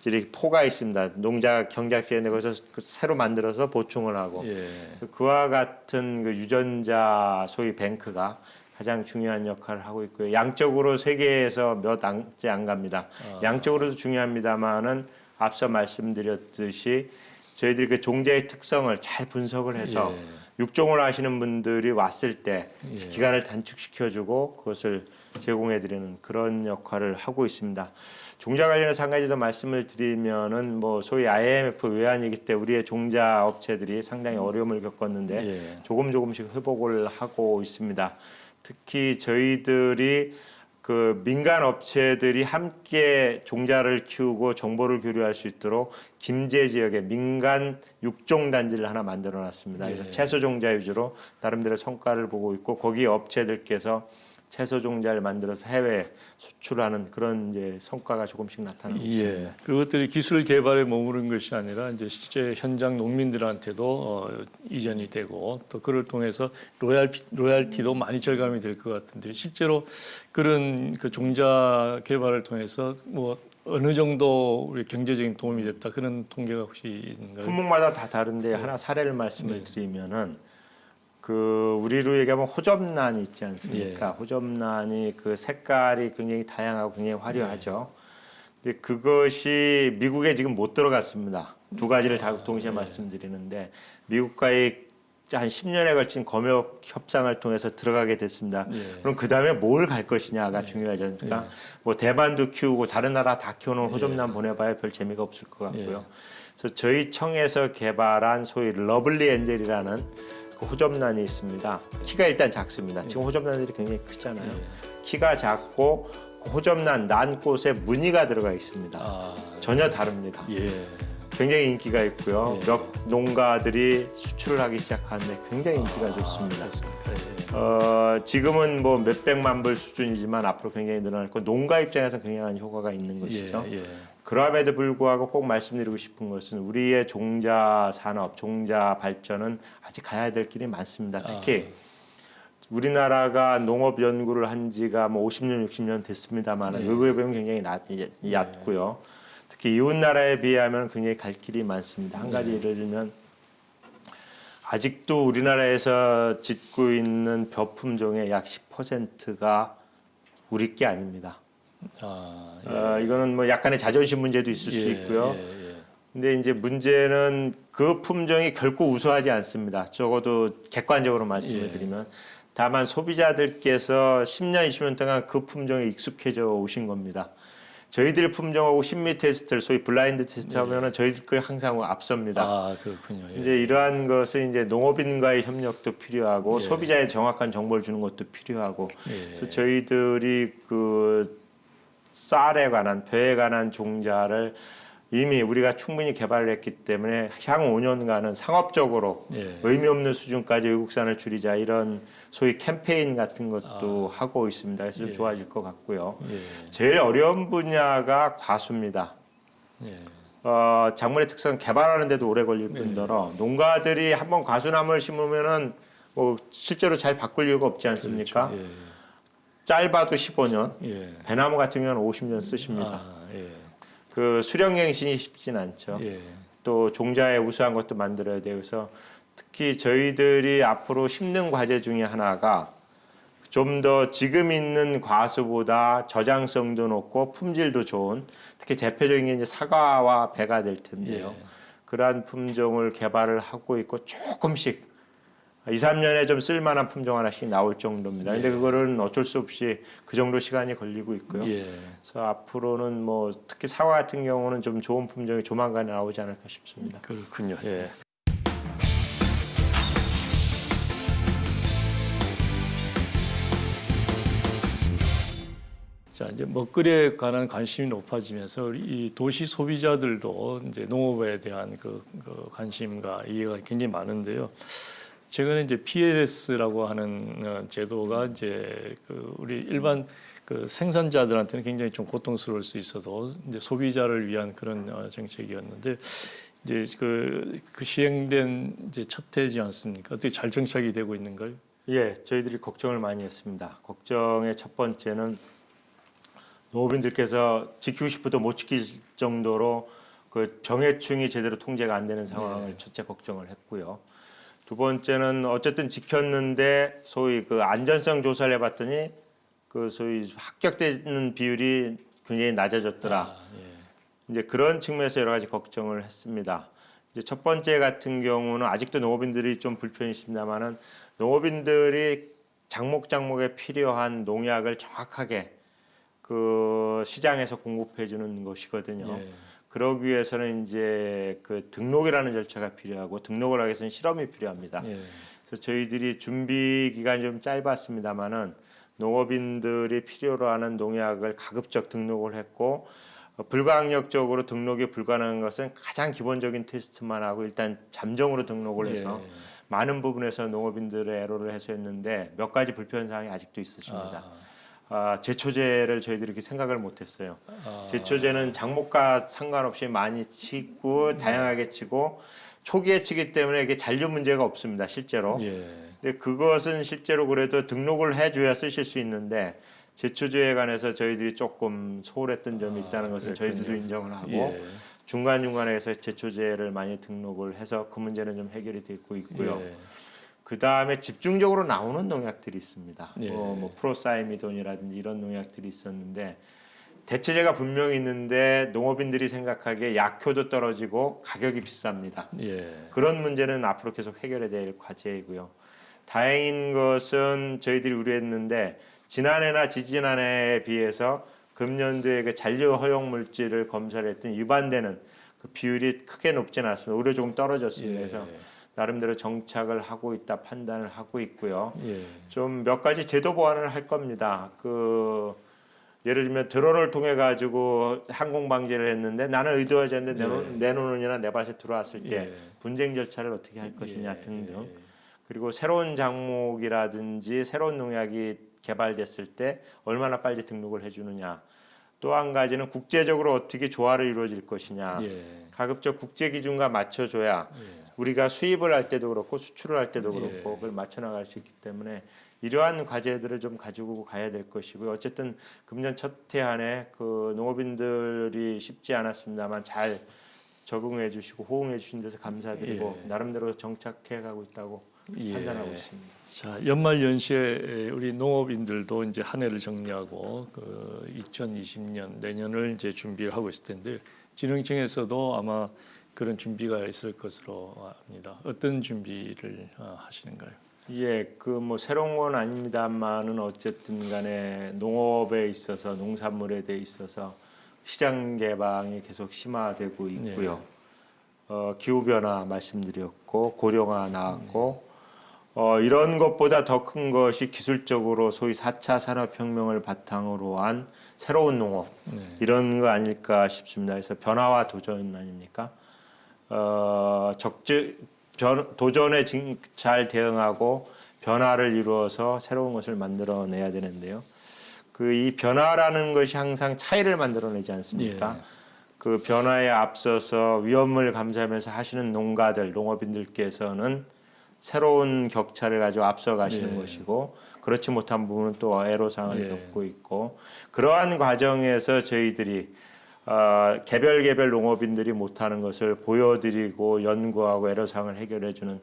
Speaker 2: 이렇게 포가 있습니다. 농자 경작지에 거기서 새로 만들어서 보충을 하고 그와 같은 그 유전자 소위 뱅크가 가장 중요한 역할을 하고 있고요. 양적으로 세계에서 몇 안째 안 갑니다. 양적으로도 중요합니다만은 앞서 말씀드렸듯이 저희들이 그 종자의 특성을 잘 분석을 해서 육종을 하시는 분들이 왔을 때 기간을 단축시켜주고 그것을 제공해드리는 그런 역할을 하고 있습니다. 종자 관련해서 한 가지 더 말씀을 드리면은 뭐 소위 IMF 외환위기 때 우리의 종자 업체들이 상당히 어려움을 겪었는데 조금씩 회복을 하고 있습니다. 특히 저희들이 그 민간 업체들이 함께 종자를 키우고 정보를 교류할 수 있도록 김제 지역에 민간 육종 단지를 하나 만들어 놨습니다. 그래서 채소 종자 위주로 나름대로 성과를 보고 있고 거기 업체들께서 채소 종자를 만들어서 해외 수출하는 그런 이제 성과가 조금씩 나타나고 있습니다.
Speaker 1: 그것들이 기술 개발에 머무른 것이 아니라 이제 실제 현장 농민들한테도 이전이 되고 또 그를 통해서 로얄티도 많이 절감이 될 것 같은데 실제로 그런 그 종자 개발을 통해서 뭐 어느 정도 우리 경제적인 도움이 됐다 그런 통계가 혹시 있는가요?
Speaker 2: 품목마다 다 다른데 하나 사례를 말씀을 드리면은 그 우리로 얘기하면 호접란이 있지 않습니까? 호접란이 그 색깔이 굉장히 다양하고 굉장히 화려하죠. 근데 그것이 미국에 지금 못 들어갔습니다. 두 가지를 다 동시에 말씀드리는데 미국과의 한 10년에 걸친 검역 협상을 통해서 들어가게 됐습니다. 그럼 그 다음에 뭘 갈 것이냐가 중요하지 않습니까? 뭐 대만도 키우고 다른 나라 다 키우는 호접란 보내봐야 별 재미가 없을 것 같고요. 그래서 저희 청에서 개발한 소위 러블리 엔젤이라는 그 호접란이 있습니다. 키가 일단 작습니다. 지금 호접란들이 굉장히 크잖아요. 키가 작고 그 호접란 난꽃에 무늬가 들어가 있습니다. 전혀 다릅니다. 굉장히 인기가 있고요. 몇 농가들이 수출을 하기 시작하는데 굉장히 인기가 좋습니다. 지금은 뭐 몇백만 불 수준이지만 앞으로 굉장히 늘어날 거고 농가 입장에서 굉장한 효과가 있는 것이죠. 그럼에도 불구하고 꼭 말씀드리고 싶은 것은 우리의 종자 산업, 종자 발전은 아직 가야 될 길이 많습니다. 특히 우리나라가 농업 연구를 한 지가 뭐 50년, 60년 됐습니다만 의거에 보면 굉장히 얕고요. 특히 이웃 나라에 비하면 굉장히 갈 길이 많습니다. 한 가지 예를 들면 아직도 우리나라에서 짓고 있는 벼 품종의 약 10%가 우리 게 아닙니다. 이거는 뭐 약간의 자존심 문제도 있을 수 있고요. 근데 이제 문제는 그 품종이 결코 우수하지 않습니다. 적어도 객관적으로 말씀을 드리면 다만 소비자들께서 10년, 20년 동안 그 품종에 익숙해져 오신 겁니다. 저희들 품종하고 심리 테스트를 소위 블라인드 테스트 하면은 저희들 거 항상 앞섭니다.
Speaker 1: 그렇군요.
Speaker 2: 이제 이러한 것은 이제 농업인과의 협력도 필요하고 소비자의 정확한 정보를 주는 것도 필요하고 그래서 저희들이 그 쌀에 관한 벼에 관한 종자를 이미 우리가 충분히 개발을 했기 때문에 향후 5년간은 상업적으로 의미 없는 수준까지 외국산을 줄이자 이런 소위 캠페인 같은 것도 하고 있습니다. 그래서 좀 좋아질 것 같고요. 제일 어려운 분야가 과수입니다. 작물의 특성 개발하는 데도 오래 걸릴 뿐더러 농가들이 한번 과수나무를 심으면은 뭐 실제로 잘 바꿀 이유가 없지 않습니까? 짧아도 15년, 배나무 같은 경우는 50년 쓰십니다. 그 수령갱신이 쉽진 않죠. 또 종자에 우수한 것도 만들어야 돼요. 그래서 특히 저희들이 앞으로 심는 과제 중에 하나가 좀 더 지금 있는 과수보다 저장성도 높고 품질도 좋은 특히 대표적인 게 이제 사과와 배가 될 텐데요. 그러한 품종을 개발을 하고 있고 조금씩 2, 3년에 좀 쓸만한 품종 하나씩 나올 정도입니다. 근데 그거는 어쩔 수 없이 그 정도 시간이 걸리고 있고요. 그래서 앞으로는 뭐 특히 사과 같은 경우는 좀 좋은 품종이 조만간에 나오지 않을까 싶습니다.
Speaker 1: 그렇군요. 자, 이제 먹거리에 관한 관심이 높아지면서 이 도시 소비자들도 이제 농업에 대한 그 관심과 이해가 굉장히 많은데요. 최근에 이제 PLS라고 하는 제도가 이제 그 우리 일반 그 생산자들한테는 굉장히 좀 고통스러울 수 있어도 이제 소비자를 위한 그런 정책이었는데 이제 그 시행된 이제 첫 해지 않습니까? 어떻게 잘 정착이 되고 있는가요?
Speaker 2: 저희들이 걱정을 많이 했습니다. 걱정의 첫 번째는 농업인들께서 지키고 싶어도 못 지킬 정도로 그 병해충이 제대로 통제가 안 되는 상황을 첫째 걱정을 했고요. 두 번째는 어쨌든 지켰는데 소위 그 안전성 조사를 해봤더니 그 소위 합격되는 비율이 굉장히 낮아졌더라. 이제 그런 측면에서 여러 가지 걱정을 했습니다. 이제 첫 번째 같은 경우는 아직도 농업인들이 좀 불편이 있습니다만은 농업인들이 작목에 필요한 농약을 정확하게 그 시장에서 공급해 주는 것이거든요. 그러기 위해서는 이제 그 등록이라는 절차가 필요하고 등록을 하기 위해서는 실험이 필요합니다. 그래서 저희들이 준비 기간이 좀 짧았습니다만은 농업인들이 필요로 하는 농약을 가급적 등록을 했고 불가항력적으로 등록이 불가능한 것은 가장 기본적인 테스트만 하고 일단 잠정으로 등록을 해서 많은 부분에서 농업인들의 애로를 해소했는데 몇 가지 불편 사항이 아직도 있으십니다. 제초제를 저희들이 이렇게 생각을 못했어요. 제초제는 작물과 상관없이 많이 치고 다양하게 치고 초기에 치기 때문에 이게 잔류 문제가 없습니다. 실제로.
Speaker 1: 예.
Speaker 2: 근데 그것은 실제로 그래도 등록을 해줘야 쓰실 수 있는데 제초제에 관해서 저희들이 조금 소홀했던 점이 있다는 것은 저희들도 인정을 하고
Speaker 1: 예.
Speaker 2: 중간중간에서 제초제를 많이 등록을 해서 그 문제는 좀 해결이 되고 있고요.
Speaker 1: 예.
Speaker 2: 그 다음에 집중적으로 나오는 농약들이 있습니다.
Speaker 1: 예.
Speaker 2: 뭐 프로사이미돈이라든지 이런 농약들이 있었는데 대체제가 분명히 있는데 농업인들이 생각하기에 약효도 떨어지고 가격이 비쌉니다.
Speaker 1: 예.
Speaker 2: 그런 문제는 앞으로 계속 해결해야 될 과제이고요. 다행인 것은 저희들이 우려했는데 지난해나 지지난해에 비해서 금년도에 그 잔류 허용 물질을 검사를 했더니 위반되는 그 비율이 크게 높지는 않습니다. 오히려 조금 떨어졌습니다.
Speaker 1: 예.
Speaker 2: 그래서 나름대로 정착을 하고 있다 판단을 하고 있고요.
Speaker 1: 예.
Speaker 2: 좀 몇 가지 제도 보완을 할 겁니다. 예를 들면 드론을 통해 가지고 항공 방지를 했는데 나는 의도하지 않는데 내 논이나 내 밭에 들어왔을 때
Speaker 1: 예.
Speaker 2: 분쟁 절차를 어떻게 할 것이냐
Speaker 1: 예.
Speaker 2: 등등. 그리고 새로운 작목이라든지 새로운 농약이 개발됐을 때 얼마나 빨리 등록을 해주느냐. 또 한 가지는 국제적으로 어떻게 조화를 이루어질 것이냐.
Speaker 1: 예.
Speaker 2: 가급적 국제 기준과 맞춰줘야 우리가 수입을 할 때도 그렇고 수출을 할 때도 그렇고 그걸 맞춰 나갈 수 있기 때문에 이러한 과제들을 좀 가지고 가야 될 것이고요. 어쨌든 금년 첫 해안에 그 농업인들이 쉽지 않았습니다만 잘 적응해 주시고 호응해 주신 데서 감사드리고 나름대로 정착해 가고 있다고 판단하고 있습니다.
Speaker 1: 자, 연말 연시에 우리 농업인들도 이제 한 해를 정리하고 그 2020년 내년을 이제 준비를 하고 있을 텐데 진흥청에서도 아마 그런 준비가 있을 것으로 압니다. 어떤 준비를 하시는가요?
Speaker 2: 예, 그 뭐 새로운 건 아닙니다만은 어쨌든 간에 농업에 있어서 농산물에 대해 있어서 시장 개방이 계속 심화되고 있고요. 기후 변화 말씀드렸고 고령화 나왔고 이런 것보다 더 큰 것이 기술적으로 소위 4차 산업혁명을 바탕으로 한 새로운 농업 이런 거 아닐까 싶습니다. 그래서 변화와 도전 아닙니까? 도전에 잘 대응하고 변화를 이루어서 새로운 것을 만들어내야 되는데요. 이 변화라는 것이 항상 차이를 만들어내지 않습니까? 그 변화에 앞서서 위험을 감수하면서 하시는 농가들, 농업인들께서는 새로운 격차를 가지고 앞서 가시는 것이고 그렇지 못한 부분은 또 애로사항을 겪고 있고 그러한 과정에서 저희들이 개별 농업인들이 못하는 것을 보여드리고 연구하고 애로사항을 해결해주는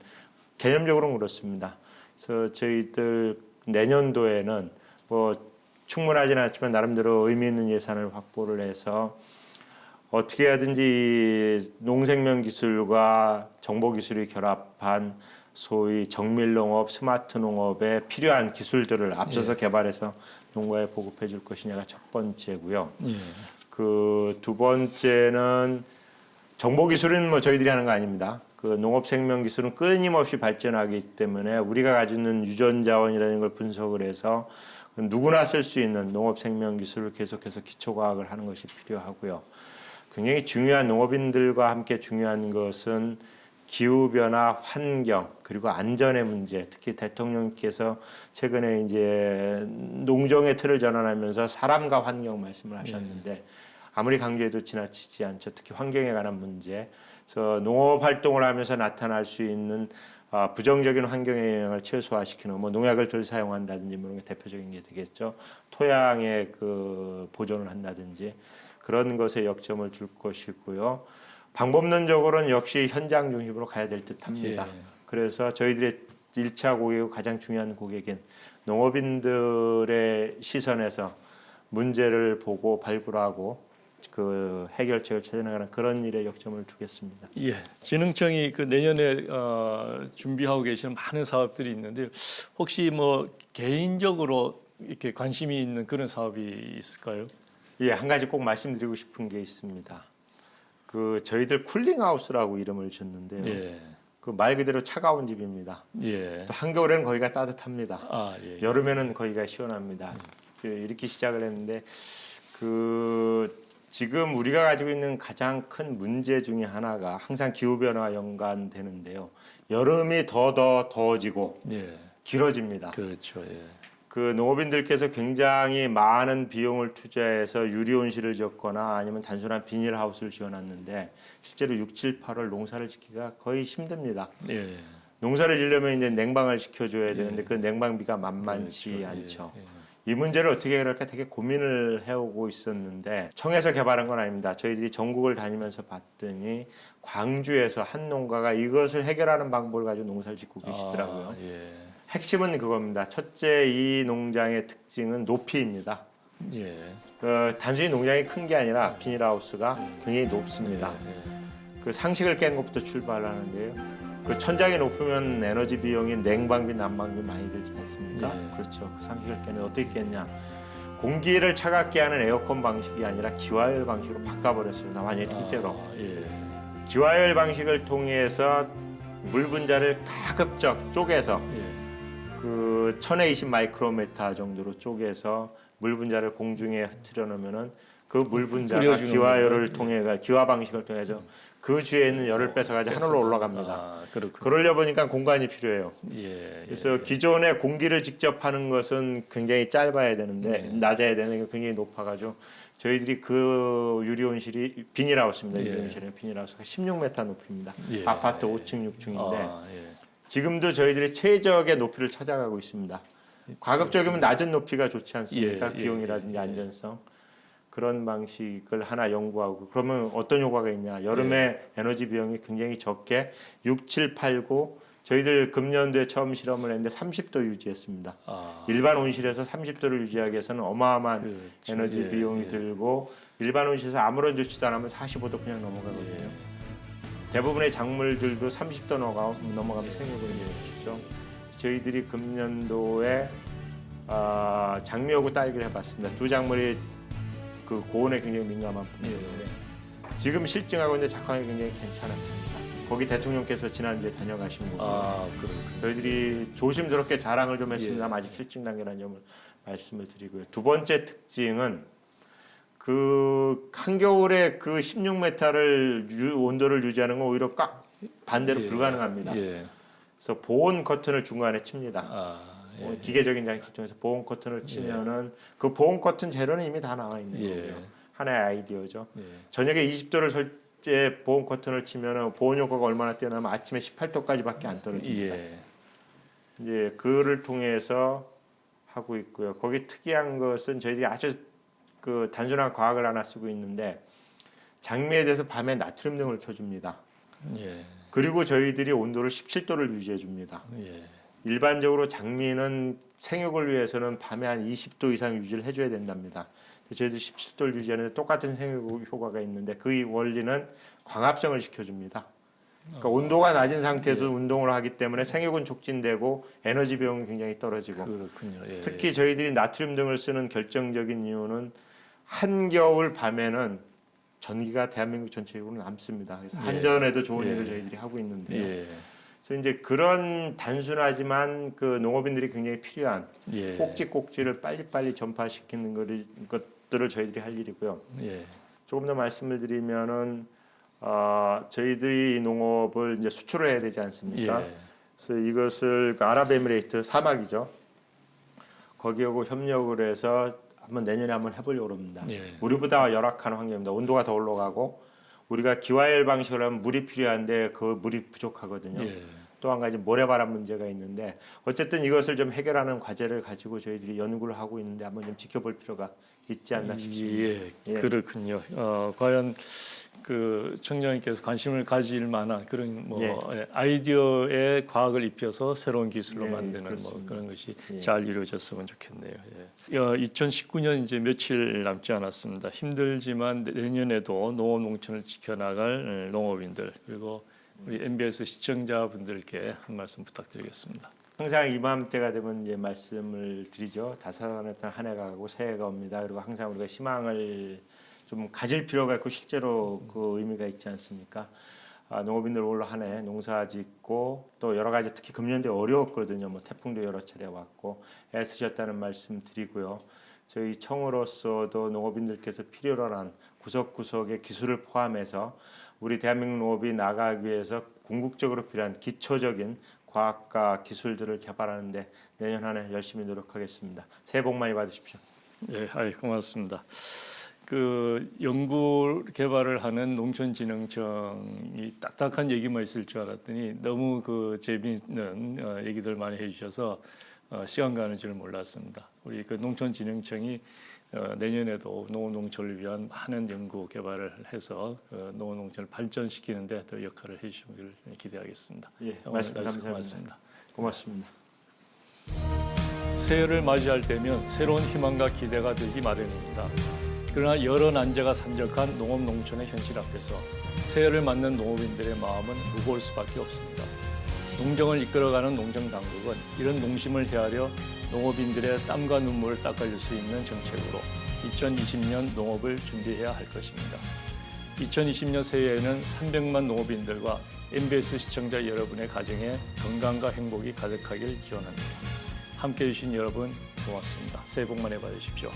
Speaker 2: 개념적으로는 그렇습니다. 그래서 저희들 내년도에는 뭐 충분하지는 않지만 나름대로 의미 있는 예산을 확보를 해서 어떻게 하든지 농생명 기술과 정보 기술이 결합한 소위 정밀 농업, 스마트 농업에 필요한 기술들을 앞서서 개발해서 농가에 보급해 줄 것이냐가 첫 번째고요. 그 두 번째는 정보 기술은 뭐 저희들이 하는 거 아닙니다. 그 농업 생명 기술은 끊임없이 발전하기 때문에 우리가 가지고 있는 유전 자원이라는 걸 분석을 해서 누구나 쓸 수 있는 농업 생명 기술을 계속해서 기초 과학을 하는 것이 필요하고요. 굉장히 중요한 농업인들과 함께 중요한 것은 기후변화, 환경, 그리고 안전의 문제, 특히 대통령께서 최근에 이제 농정의 틀을 전환하면서 사람과 환경 말씀을 하셨는데 아무리 강조해도 지나치지 않죠. 특히 환경에 관한 문제. 그래서 농업 활동을 하면서 나타날 수 있는 부정적인 환경의 영향을 최소화시키는 뭐 농약을 덜 사용한다든지 뭐 이런 게 대표적인 게 되겠죠. 토양의 그 보존을 한다든지 그런 것에 역점을 줄 것이고요. 방법론적으로는 역시 현장 중심으로 가야 될 듯합니다. 그래서 저희들의 1차 고객 가장 중요한 고객인 농업인들의 시선에서 문제를 보고 발굴하고 그 해결책을 찾아나가는 그런 일에 역점을 두겠습니다.
Speaker 1: 예, 진흥청이 그 내년에 준비하고 계시는 많은 사업들이 있는데 혹시 뭐 개인적으로 이렇게 관심이 있는 그런 사업이 있을까요?
Speaker 2: 예, 한 가지 꼭 말씀드리고 싶은 게 있습니다. 그 저희들 쿨링하우스라고 이름을 줬는데요. 그 말 그대로 차가운 집입니다. 또 한겨울에는 거기가 따뜻합니다. 여름에는 거기가 시원합니다. 이렇게 시작을 했는데 그 지금 우리가 가지고 있는 가장 큰 문제 중에 하나가 항상 기후 변화와 연관되는데요. 여름이 더 더워지고
Speaker 1: 예.
Speaker 2: 길어집니다.
Speaker 1: 그렇죠. 예.
Speaker 2: 그 농업인들께서 굉장히 많은 비용을 투자해서 유리온실을 짓거나 아니면 단순한 비닐하우스를 지어놨는데 실제로 6, 7, 8월 농사를 짓기가 거의 힘듭니다.
Speaker 1: 예.
Speaker 2: 농사를 지려면 이제 냉방을 시켜줘야 되는데 그 냉방비가 만만치
Speaker 1: 그렇죠.
Speaker 2: 않죠.
Speaker 1: 예. 예.
Speaker 2: 이 문제를 어떻게 해결할까 되게 고민을 해오고 있었는데 청에서 개발한 건 아닙니다. 저희들이 전국을 다니면서 봤더니 광주에서 한 농가가 이것을 해결하는 방법을 가지고 농사를 짓고 계시더라고요.
Speaker 1: 예.
Speaker 2: 핵심은 그겁니다. 첫째, 이 농장의 특징은 높이입니다.
Speaker 1: 예.
Speaker 2: 단순히 농장이 큰 게 아니라 비닐하우스가 굉장히 높습니다.
Speaker 1: 예.
Speaker 2: 그 상식을 깬 것부터 출발하는데요. 그 천장이 높으면 에너지 비용이 냉방비, 난방비 많이 들지 않습니까?
Speaker 1: 예.
Speaker 2: 그렇죠. 그 상식을 깨는 어떻게 깼냐? 공기를 차갑게 하는 에어컨 방식이 아니라 기화열 방식으로 바꿔버렸습니다. 완전히 통째로.
Speaker 1: 예.
Speaker 2: 기화열 방식을 통해서 물 분자를 가급적 쪼개서
Speaker 1: 예.
Speaker 2: 그 1020 마이크로메타 정도로 쪼개서 물 분자를 공중에 흐트려 놓으면은 그 물 분자가
Speaker 1: 끓여주는
Speaker 2: 기화열을
Speaker 1: 거구나.
Speaker 2: 통해 기화 방식을 통해서 그 주에 있는 열을 뺏어가지고 하늘로 올라갑니다.
Speaker 1: 아, 그렇군요.
Speaker 2: 그러려 보니까 공간이 필요해요.
Speaker 1: 예.
Speaker 2: 그래서 기존에 공기를 직접 하는 것은 굉장히 짧아야 되는데 낮아야 되는 게 굉장히 높아가지고 저희들이 그 유리온실이 비닐하우스입니다.
Speaker 1: 예.
Speaker 2: 유리온실은 비닐하우스가 16m 높이입니다.
Speaker 1: 예.
Speaker 2: 아파트 5층, 6층인데
Speaker 1: 아, 예.
Speaker 2: 지금도 저희들이 최적의 높이를 찾아가고 있습니다. 가급적이면 낮은 높이가 좋지 않습니까?
Speaker 1: 예, 예,
Speaker 2: 비용이라든지
Speaker 1: 예, 예.
Speaker 2: 안전성. 그런 방식을 하나 연구하고 그러면 어떤 효과가 있냐? 여름에 에너지 비용이 굉장히 적게 6, 7, 8, 9 저희들 금년도에 처음 실험을 했는데 30도 유지했습니다.
Speaker 1: 아,
Speaker 2: 일반 온실에서 30도를 유지하기 위해서는 어마어마한
Speaker 1: 그렇죠.
Speaker 2: 에너지
Speaker 1: 예,
Speaker 2: 비용이
Speaker 1: 예.
Speaker 2: 들고 일반 온실에서 아무런 조치도 안 하면 45도 그냥 넘어가거든요. 대부분의 작물들도 30도 넘어가면 생육을 일으키죠. 저희들이 금년도에 장미하고 딸기를 해봤습니다. 두 작물이 그 고온에 굉장히 민감한 분들인데 지금 실증하고 있는데 작황이 굉장히 괜찮았습니다. 거기 대통령께서 지난주에 다녀가신 거고
Speaker 1: 아, 그렇군요.
Speaker 2: 저희들이 조심스럽게 자랑을 좀 했습니다. 아직 실증 단계라는 점을 말씀을 드리고요. 두 번째 특징은 그 한겨울에 그 16m를 온도를 유지하는 건 오히려 꽉 반대로
Speaker 1: 예.
Speaker 2: 불가능합니다.
Speaker 1: 예.
Speaker 2: 그래서 보온 커튼을 중간에 칩니다.
Speaker 1: 아, 예.
Speaker 2: 기계적인 장치를 통해서 보온 커튼을 치면은 그 보온 커튼 재료는 이미 다 나와 있는
Speaker 1: 예.
Speaker 2: 거고요. 하나의 아이디어죠.
Speaker 1: 예.
Speaker 2: 저녁에 20도를 설치해 보온 커튼을 치면은 보온 효과가 얼마나 뛰어나면 아침에 18도까지밖에 안 떨어집니다.
Speaker 1: 예.
Speaker 2: 이제 그를 통해서 하고 있고요. 거기 특이한 것은 저희들이 아주 그 단순한 과학을 하나 쓰고 있는데 장미에 대해서 밤에 나트륨등을 켜줍니다.
Speaker 1: 예.
Speaker 2: 그리고 저희들이 온도를 17도를 유지해 줍니다.
Speaker 1: 예.
Speaker 2: 일반적으로 장미는 생육을 위해서는 밤에 한 20도 이상 유지를 해줘야 된답니다. 저희들 17도를 유지하는데 똑같은 생육 효과가 있는데 그 원리는 광합성을 시켜줍니다. 그러니까 온도가 낮은 상태에서 운동을 하기 때문에 생육은 촉진되고 에너지 비용은 굉장히 떨어지고
Speaker 1: 그렇군요. 예.
Speaker 2: 특히 저희들이 나트륨 등을 쓰는 결정적인 이유는 한겨울 밤에는 전기가 대한민국 전체적으로 남습니다. 그래서 한전에도 좋은 일을 저희들이 하고 있는데요.
Speaker 1: 예.
Speaker 2: 그래서 이제 그런 단순하지만 그 농업인들이 굉장히 필요한
Speaker 1: 예.
Speaker 2: 꼭지꼭지를 빨리빨리 전파시키는 것들을 저희들이 할 일이고요.
Speaker 1: 예.
Speaker 2: 조금 더 말씀을 드리면은 저희들이 이 농업을 이제 수출을 해야 되지 않습니까?
Speaker 1: 예.
Speaker 2: 그래서 이것을 그 아랍에미레이트 사막이죠. 거기하고 협력을 해서 내년에 한번 해보려고 합니다.
Speaker 1: 예.
Speaker 2: 우리보다 열악한 환경입니다. 온도가 더 올라가고 우리가 기화열 방식으로 하면 물이 필요한데 그 물이 부족하거든요.
Speaker 1: 예.
Speaker 2: 또 한 가지 모래바람 문제가 있는데 어쨌든 이것을 좀 해결하는 과제를 가지고 저희들이 연구를 하고 있는데 한번 좀 지켜볼 필요가 있지 않나 싶습니다.
Speaker 1: 예.
Speaker 2: 예.
Speaker 1: 그렇군요. 과연 그 청장님께서 관심을 가질 만한 그런 뭐 아이디어에 과학을 입혀서 새로운 기술로
Speaker 2: 예,
Speaker 1: 만드는 뭐
Speaker 2: 그렇습니다.
Speaker 1: 그런 것이
Speaker 2: 예.
Speaker 1: 잘 이루어졌으면 좋겠네요. 예. 2019년 이제 며칠 남지 않았습니다. 힘들지만 내년에도 농업 농촌을 지켜나갈 농업인들 그리고 우리 MBS 시청자분들께 한 말씀 부탁드리겠습니다.
Speaker 2: 항상 이맘때가 되면 이제 말씀을 드리죠. 다사다난한 한 해가 가고 새해가 옵니다. 그리고 항상 우리가 희망을 좀 가질 필요가 있고 실제로 그 의미가 있지 않습니까? 농업인들 올 한 해 농사 짓고 또 여러 가지 특히 금년도에 어려웠거든요. 뭐 태풍도 여러 차례 왔고 애쓰셨다는 말씀 드리고요. 저희 청으로서도 농업인들께서 필요로 하는 구석구석의 기술을 포함해서 우리 대한민국 농업이 나가기 위해서 궁극적으로 필요한 기초적인 과학과 기술들을 개발하는데 내년 한 해 열심히 노력하겠습니다. 새해 복 많이 받으십시오.
Speaker 1: 예, 고맙습니다. 그 연구 개발을 하는 농촌진흥청이 딱딱한 얘기만 있을 줄 알았더니 너무 그 재미있는 얘기들 많이 해주셔서 시간 가는 줄 몰랐습니다. 우리 그 농촌진흥청이 내년에도 농어농촌을 위한 많은 연구 개발을 해서 농어농촌을 발전시키는데 더 역할을 해주시길 기대하겠습니다.
Speaker 2: 예,
Speaker 1: 오늘
Speaker 2: 말씀
Speaker 1: 말씀
Speaker 2: 감사합니다. 고맙습니다.
Speaker 1: 새해를 맞이할 때면 새로운 희망과 기대가 들기 마련입니다. 그러나 여러 난제가 산적한 농업 농촌의 현실 앞에서 새해를 맞는 농업인들의 마음은 무거울 수밖에 없습니다. 농정을 이끌어가는 농정당국은 이런 농심을 헤아려 농업인들의 땀과 눈물을 닦아줄 수 있는 정책으로 2020년 농업을 준비해야 할 것입니다. 2020년 새해에는 300만 농업인들과 MBS 시청자 여러분의 가정에 건강과 행복이 가득하길 기원합니다. 함께해 주신 여러분 고맙습니다. 새해 복 많이 받으십시오.